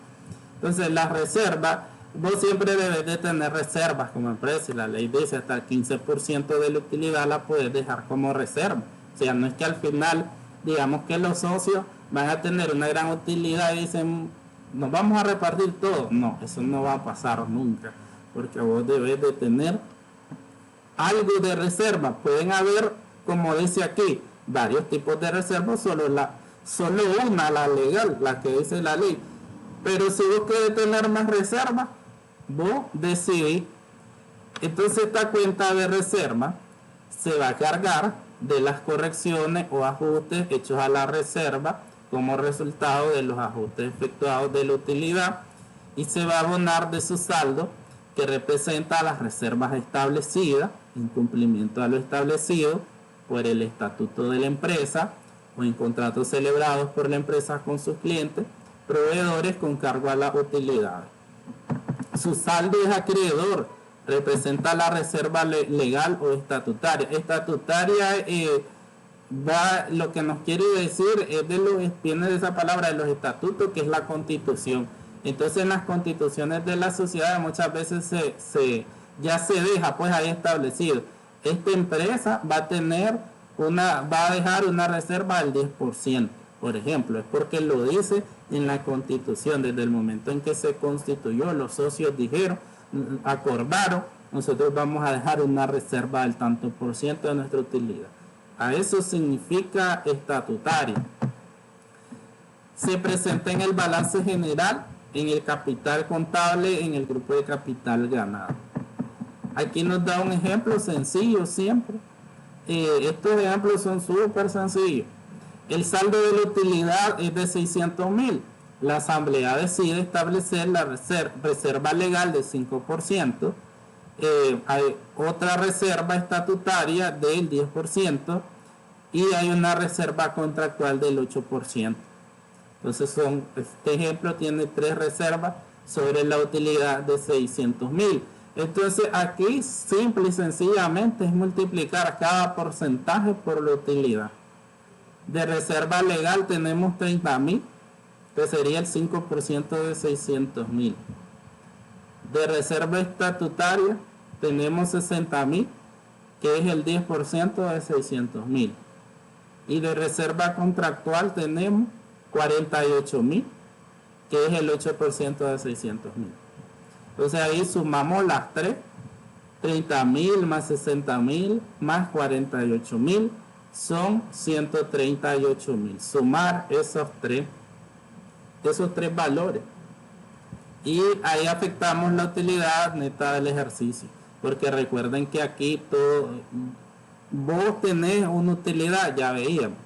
Entonces las reservas, vos siempre debes de tener reservas como empresa y la ley dice hasta el 15% de la utilidad la puedes dejar como reserva. O sea, no es que al final, digamos que los socios van a tener una gran utilidad y dicen, nos vamos a repartir todo. No, eso no va a pasar nunca, porque vos debes de tener algo de reserva. Pueden haber, como dice aquí, varios tipos de reservas, solo una, la legal, la que dice la ley. Pero si vos querés tener más reserva, vos decidís. Entonces esta cuenta de reserva se va a cargar de las correcciones o ajustes hechos a la reserva como resultado de los ajustes efectuados de la utilidad y se va a abonar de su saldo que representa las reservas establecidas en cumplimiento a lo establecido por el estatuto de la empresa o en contratos celebrados por la empresa con sus clientes, proveedores con cargo a la utilidad. Su saldo es acreedor, representa la reserva legal o estatutaria. Estatutaria lo que nos quiere decir es viene de esa palabra de los estatutos, que es la constitución. Entonces en las constituciones de la sociedad muchas veces ya se deja pues ahí establecido. Esta empresa va a dejar una reserva del 10%. Por ejemplo, es porque lo dice en la Constitución. Desde el momento en que se constituyó, los socios acordaron, nosotros vamos a dejar una reserva del tanto por ciento de nuestra utilidad. A eso significa estatutario. Se presenta en el balance general, en el capital contable, en el grupo de capital ganado. Aquí nos da un ejemplo sencillo siempre. Estos ejemplos son súper sencillos. El saldo de la utilidad es de 600.000. La asamblea decide establecer la reserva legal de 5%. Hay otra reserva estatutaria del 10% y hay una reserva contractual del 8%. Entonces este ejemplo tiene 3 reservas sobre la utilidad de 600.000. Entonces aquí simple y sencillamente es multiplicar cada porcentaje por la utilidad. De reserva legal tenemos 30.000, que sería el 5% de 600.000. De reserva estatutaria tenemos 60.000, que es el 10% de 600.000. Y de reserva contractual tenemos 48.000, que es el 8% de 600.000. Entonces ahí sumamos las 30.000 más 60.000 más 48.000 son 138.000. Sumar esos tres valores y ahí afectamos la utilidad neta del ejercicio, porque recuerden que aquí vos tenés una utilidad, ya veíamos,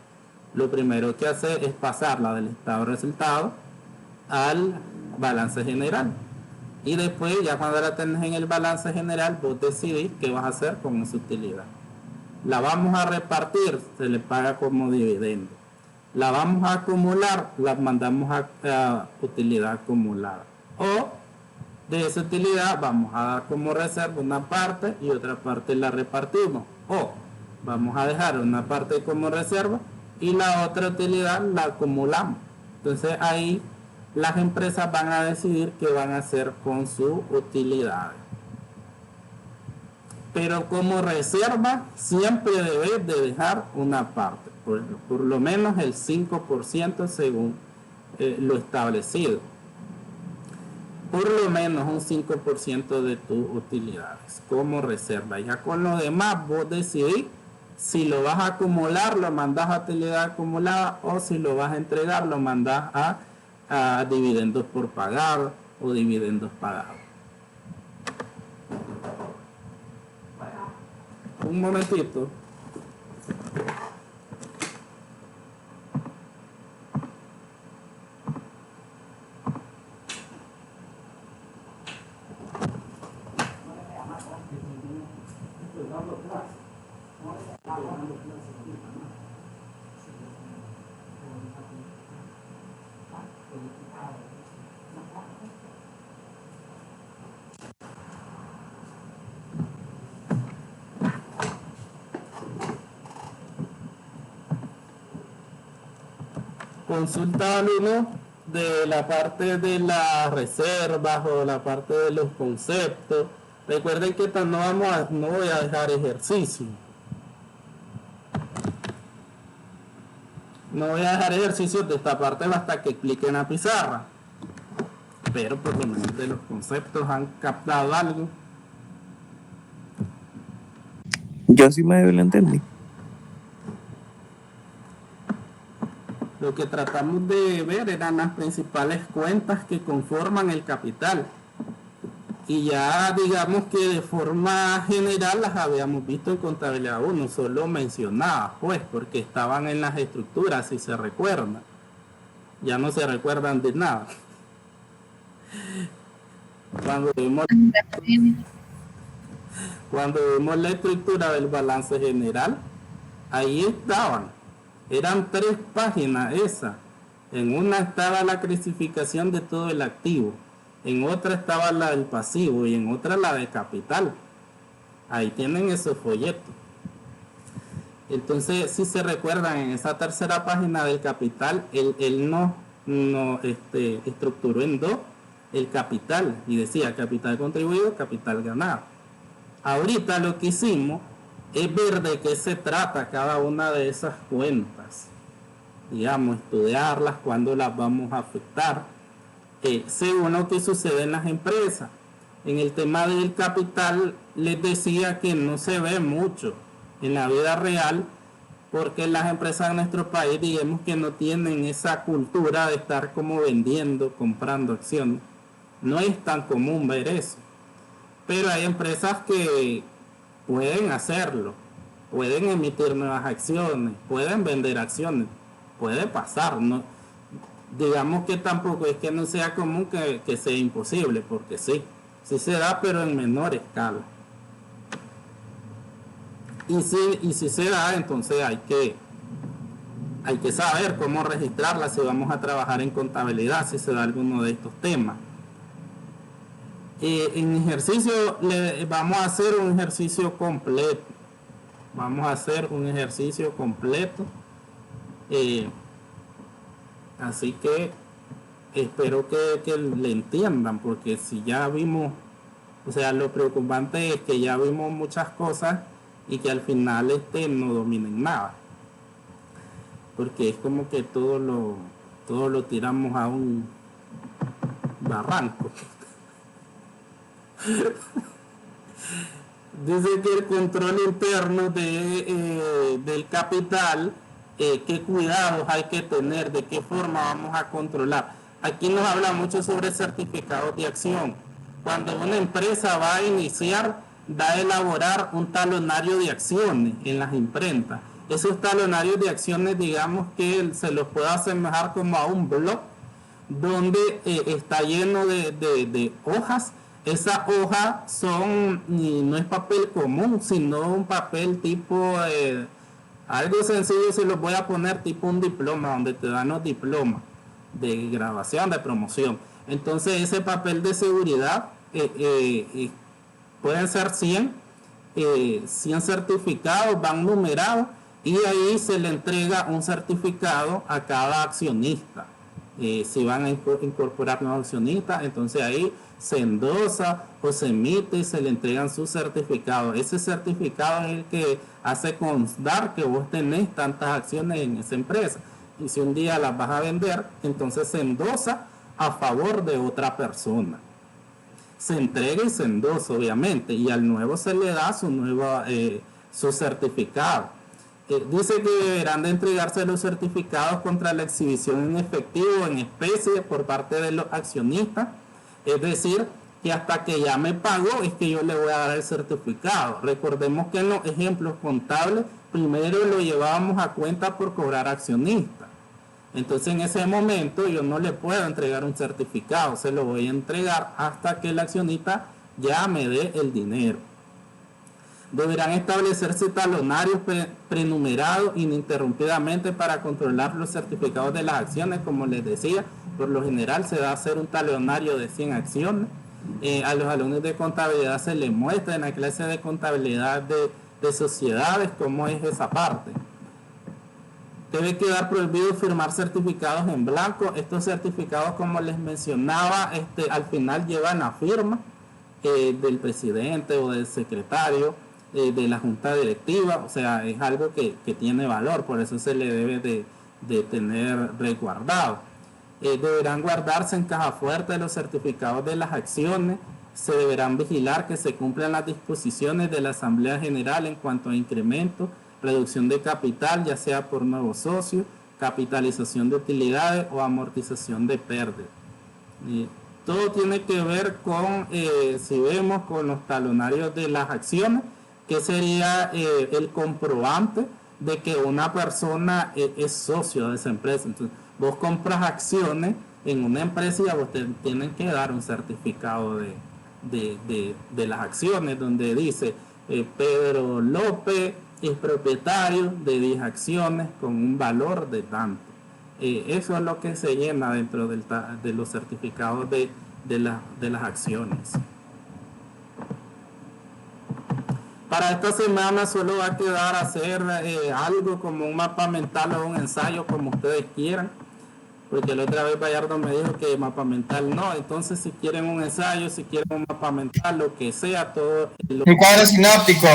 lo primero que hacer es pasarla del estado de resultado al balance general y después ya cuando la tenés en el balance general vos decidís qué vas a hacer con esa utilidad. La vamos a repartir, se le paga como dividendo. La vamos a acumular, la mandamos a utilidad acumulada. O de esa utilidad vamos a dar como reserva una parte y otra parte la repartimos. O vamos a dejar una parte como reserva y la otra utilidad la acumulamos. Entonces ahí las empresas van a decidir qué van a hacer con sus utilidades. Pero como reserva siempre debes de dejar una parte, por lo menos el 5% según lo establecido. Por lo menos un 5% de tus utilidades como reserva. Ya con lo demás vos decidís si lo vas a acumular, lo mandás a utilidad acumulada, o si lo vas a entregar, lo mandás a dividendos por pagar o dividendos pagados. Un momentito. Consulta al uno de la parte de las reservas o la parte de los conceptos. Recuerden que no voy a dejar ejercicio. No voy a dejar ejercicios de esta parte hasta que cliquen la pizarra. Pero por lo menos de los conceptos han captado algo. Yo sí medio lo entendí. Lo que tratamos de ver eran las principales cuentas que conforman el capital. Y ya digamos que de forma general las habíamos visto en contabilidad 1, solo mencionadas, pues, porque estaban en las estructuras, si se recuerdan. Ya no se recuerdan de nada. Cuando vimos la estructura del balance general, ahí estaban. Eran 3 páginas esas. En una estaba la clasificación de todo el activo, en otra estaba la del pasivo y en otra la de capital. Ahí tienen esos folletos. Entonces, si se recuerdan, en esa tercera página del capital, él no estructuró en 2 el capital y decía capital contribuido, capital ganado. Ahorita lo que hicimos es ver de qué se trata cada una de esas cuentas, digamos, estudiarlas, cuándo las vamos a afectar, según lo que sucede en las empresas. En el tema del capital les decía que no se ve mucho en la vida real, porque las empresas en nuestro país, digamos que no tienen esa cultura de estar como vendiendo, comprando acciones. No es tan común ver eso, pero hay empresas que pueden hacerlo, pueden emitir nuevas acciones, pueden vender acciones, puede pasar, ¿no? Digamos que tampoco es que no sea común que sea imposible, porque sí se da, pero en menor escala. Y si se da, entonces hay que saber cómo registrarla si vamos a trabajar en contabilidad, si se da alguno de estos temas. En ejercicio vamos a hacer un ejercicio completo. Así que espero que le entiendan, porque si ya vimos, o sea, lo preocupante es que ya vimos muchas cosas y que al final no dominen nada, porque es como que todo lo tiramos a un barranco. Dice que el control interno del capital, qué cuidados hay que tener, de qué forma vamos a controlar. Aquí nos habla mucho sobre certificados de acción. Cuando una empresa va a iniciar, va a elaborar un talonario de acciones en las imprentas. Esos talonarios de acciones, digamos que se los puede asemejar como a un blog donde está lleno de hojas. Esas hojas no es papel común, sino un papel tipo, algo sencillo, se los voy a poner tipo un diploma, donde te dan los diplomas de graduación, de promoción. Entonces ese papel de seguridad pueden ser 100 certificados, van numerados, y ahí se le entrega un certificado a cada accionista. Si van a incorporar nuevos accionistas, entonces ahí se endosa o se emite y se le entregan sus certificados. Ese certificado es el que hace constar que vos tenés tantas acciones en esa empresa. y si un día las vas a vender, entonces se endosa a favor de otra persona. Se entrega y se endosa, obviamente, y al nuevo se le da su certificado. Dice que deberán de entregarse los certificados contra la exhibición en efectivo, en especie, por parte de los accionistas. Es decir, que hasta que ya me pagó es que yo le voy a dar el certificado. Recordemos que en los ejemplos contables primero lo llevábamos a cuenta por cobrar accionista. Entonces en ese momento yo no le puedo entregar un certificado, se lo voy a entregar hasta que el accionista ya me dé el dinero. Deberán establecerse talonarios prenumerados ininterrumpidamente para controlar los certificados de las acciones. Como les decía, por lo general se va a hacer un talonario de 100 acciones. A los alumnos de contabilidad se les muestra en la clase de contabilidad de sociedades cómo es esa parte. Debe quedar prohibido firmar certificados en blanco. Estos certificados, como les mencionaba, al final llevan la firma del presidente o del secretario de la junta directiva. O sea, es algo que tiene valor, por eso se le debe de tener resguardado. Deberán guardarse en caja fuerte los certificados de las acciones. Se deberán vigilar que se cumplan las disposiciones de la Asamblea General en cuanto a incremento, reducción de capital, ya sea por nuevos socios, capitalización de utilidades o amortización de pérdidas. Todo tiene que ver con, si vemos, con los talonarios de las acciones, que sería el comprobante de que una persona es socio de esa empresa. Entonces, vos compras acciones en una empresa y a vos te tienen que dar un certificado de las acciones donde dice Pedro López es propietario de 10 acciones con un valor de tanto. Eso es lo que se llena dentro de los certificados de las acciones. Para esta semana solo va a quedar hacer algo como un mapa mental o un ensayo, como ustedes quieran, porque la otra vez Bayardo me dijo que mapa mental no. Entonces, si quieren un ensayo, si quieren un mapa mental, lo que sea, todo. Un cuadro sinóptico.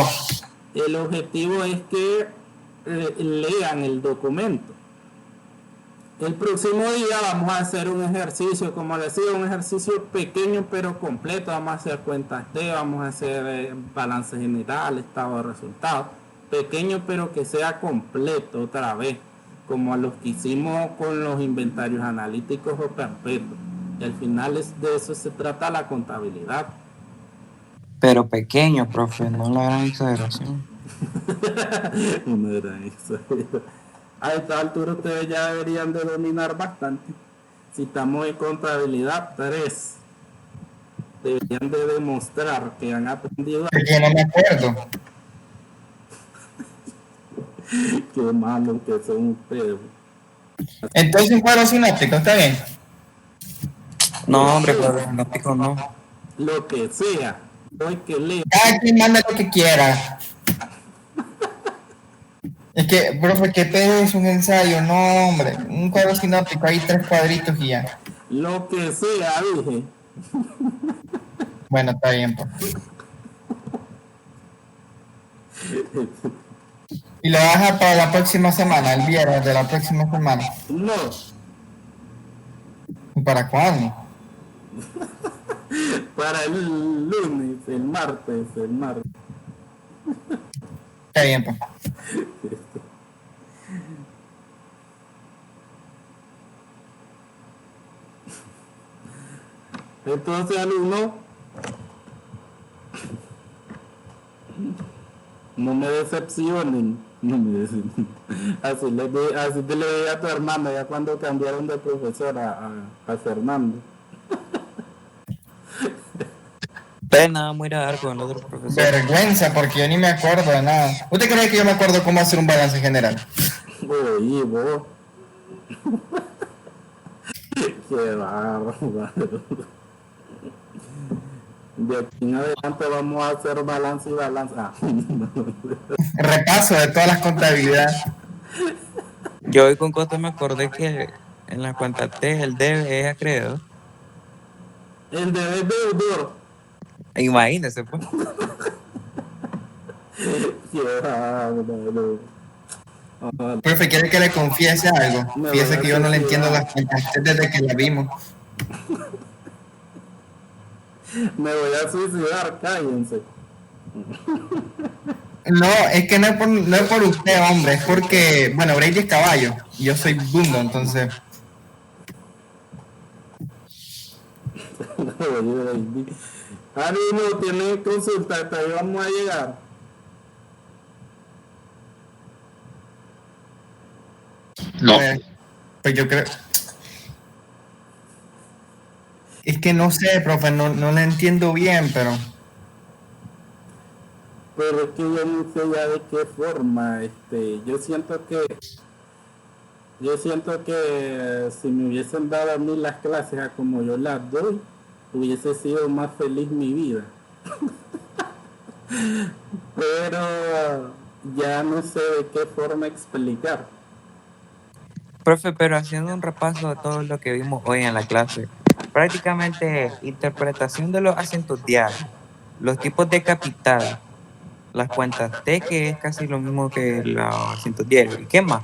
El objetivo es que lean el documento. El próximo día vamos a hacer un ejercicio, como les decía, un ejercicio pequeño pero completo. Vamos a hacer cuentas vamos a hacer balance general, estado de resultados. Pequeño pero que sea completo otra vez, como a los que hicimos con los inventarios analíticos o perpetuos. Y al final de eso se trata la contabilidad. Pero pequeño, profe, no la gran exageración. Una gran exageración. A esta altura ustedes ya deberían de dominar bastante. Si estamos en contabilidad 3, deberían de demostrar que han aprendido. Porque no me acuerdo. Qué malo que son ustedes. Entonces un cuadro sinóptico, ¿está bien? No, hombre, cuadro sinóptico no. Lo que sea, hay que leer. Cada quien manda lo que quiera. Es que, profe, ¿qué pedo es un ensayo? No, hombre, un cuadro sinóptico, hay 3 cuadritos y ya. Lo que sea, dije. Bueno, está bien, pues. Y lo baja para la próxima semana, el viernes de la próxima semana. No. ¿Y para cuándo? Para el lunes, el martes. Está bien, pues. Entonces, alumno, no me decepcionen. Así te le dije a tu hermana ya cuando cambiaron de profesor a Fernando. Pena, vamos a ir a dar con el otro profesor. Vergüenza, porque yo ni me acuerdo de nada. ¿Usted cree que yo me acuerdo cómo hacer un balance general? Oye, vos. Qué bárbaro. De aquí en adelante vamos a hacer balance y balance. Repaso de todas las contabilidades. Yo hoy con Coto me acordé que en la cuenta T el debe es acreedor. El deber deudor. Imagínese, pues. Qué bárbaro. Profe, ¿quiere que le confiese algo? Me Fíjese voy a que yo no le suicidar. entiendo las cuentas desde que la vimos. Me voy a suicidar, cállense. No, es que no es por usted, hombre, es porque, bueno, Brady es caballo y yo soy bundo, entonces. Ari, no tiene consulta, hasta ahí vamos a llegar. No. Pues yo creo. Es que no sé, profe, no le entiendo bien, pero. Pero es que yo no sé ya de qué forma, yo siento que si me hubiesen dado a mí las clases a como yo las doy, hubiese sido más feliz mi vida. Pero ya no sé de qué forma explicar. Profe, pero haciendo un repaso de todo lo que vimos hoy en la clase, prácticamente interpretación de los acentos diarios, los tipos de capital, las cuentas T, que es casi lo mismo que los acentos diarios. ¿Y qué más?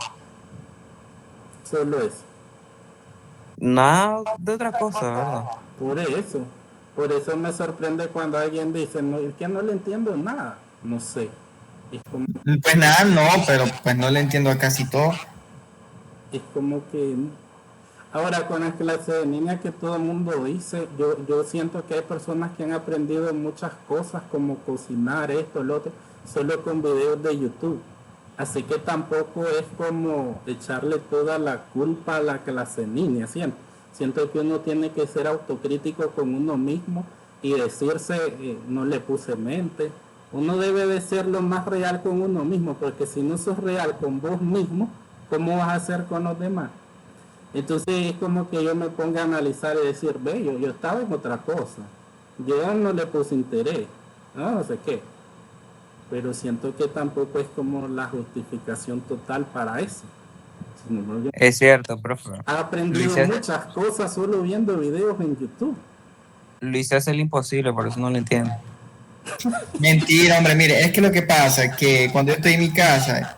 Solo eso. Nada de otra cosa, ¿verdad? Por eso me sorprende cuando alguien dice, no, es que no le entiendo nada. No sé. Es como, Pues nada, no, pero pues no le entiendo a casi todo. es como que... Ahora con las clases de línea que todo el mundo dice, yo siento que hay personas que han aprendido muchas cosas como cocinar, esto, lo otro, solo con videos de YouTube. Así que tampoco es como echarle toda la culpa a la clase en línea, siento que uno tiene que ser autocrítico con uno mismo y decirse, no le puse mente. Uno debe de ser lo más real con uno mismo, porque si no sos real con vos mismo, ¿cómo vas a ser con los demás? Entonces es como que yo me ponga a analizar y decir, ve, yo estaba en otra cosa, yo no le puse interés, no sé qué, pero siento que tampoco es como la justificación total para eso. Sino yo Es cierto, profe. he aprendido muchas cosas solo viendo videos en YouTube. Luis hace el imposible, por eso no lo entiendo. Mentira, hombre, mire, es que lo que pasa es que cuando yo estoy en mi casa,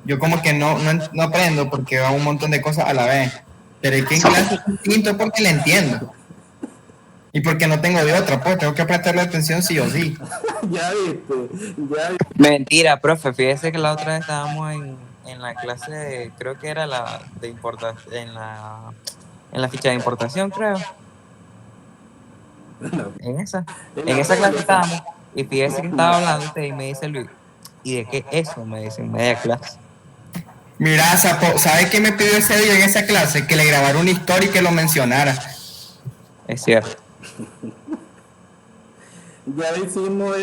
yo como que no aprendo porque hago un montón de cosas a la vez. Pero es que en clase es distinto porque le entiendo. Y porque no tengo de otra, pues tengo que prestarle atención sí o sí. Ya viste. Mentira, profe, fíjese que la otra vez estábamos en la clase, creo que era la de importación, en la ficha de importación, creo. En esa clase estábamos, y fíjese que estaba hablando usted y me dice Luis, ¿y de qué eso? Me dice en media clase. Mira, Sapo, ¿sabes qué me pidió ese día en esa clase? Que le grabara una historia y que lo mencionara. Es cierto. Ya hicimos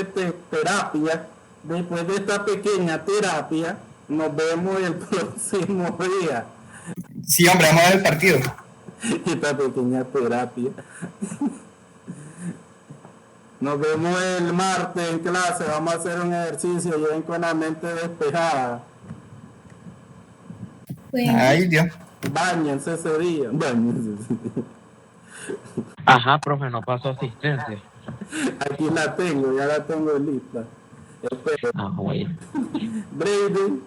terapia. Después de esta pequeña terapia, nos vemos el próximo día. Sí, hombre, vamos a ver el partido. Esta pequeña terapia. Nos vemos el martes en clase. Vamos a hacer un ejercicio. Lleven con la mente despejada. Bueno, Ay, Dios. Báñense ese día. Báñense ese día. Ajá, profe, no pasó asistencia. Aquí la tengo, ya la tengo lista. Espero. Ah, güey. Brady,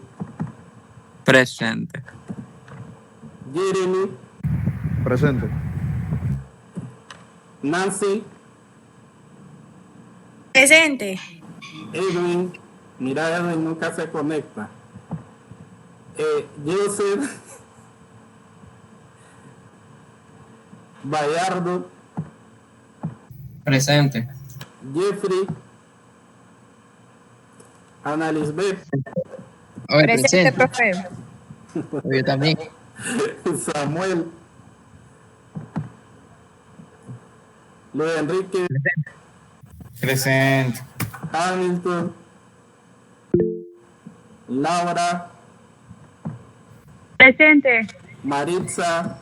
Presente. Jeremy, Presente. Nancy, Presente. Edwin. Mira, Edwin nunca se conecta. Joseph, Bayardo, Presente. Jeffrey, Ana Lisbeth, Oye, Presente, presente. profe. Yo también. Samuel, Luis Enrique, Presente. Hamilton, Laura, Presente. Maritza,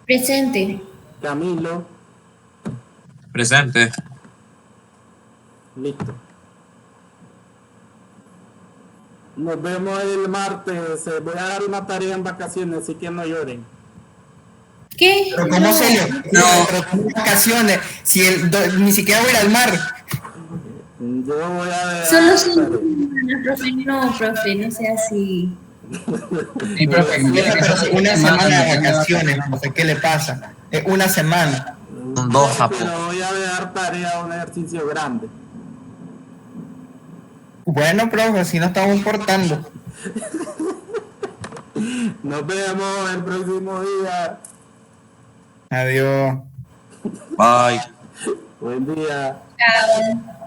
presente. Camilo. Presente. Listo. Nos vemos el martes. Voy a dar una tarea en vacaciones, así que no lloren. ¿Qué? Pero ¿cómo se le pero ¿cómo vacaciones? Si ni siquiera voy a ir al mar. Yo voy a ver. Solo 5 semanas, profe. No, profe, no sea así. Sí, profe, Pero si una semana de vacaciones, no sé qué le pasa. Es una semana. Son dos japos. Pero voy a dar tarea, un ejercicio grande. Bueno, profe, si no estamos portando. Nos vemos el próximo día. Adiós. Bye. Buen día. Chao.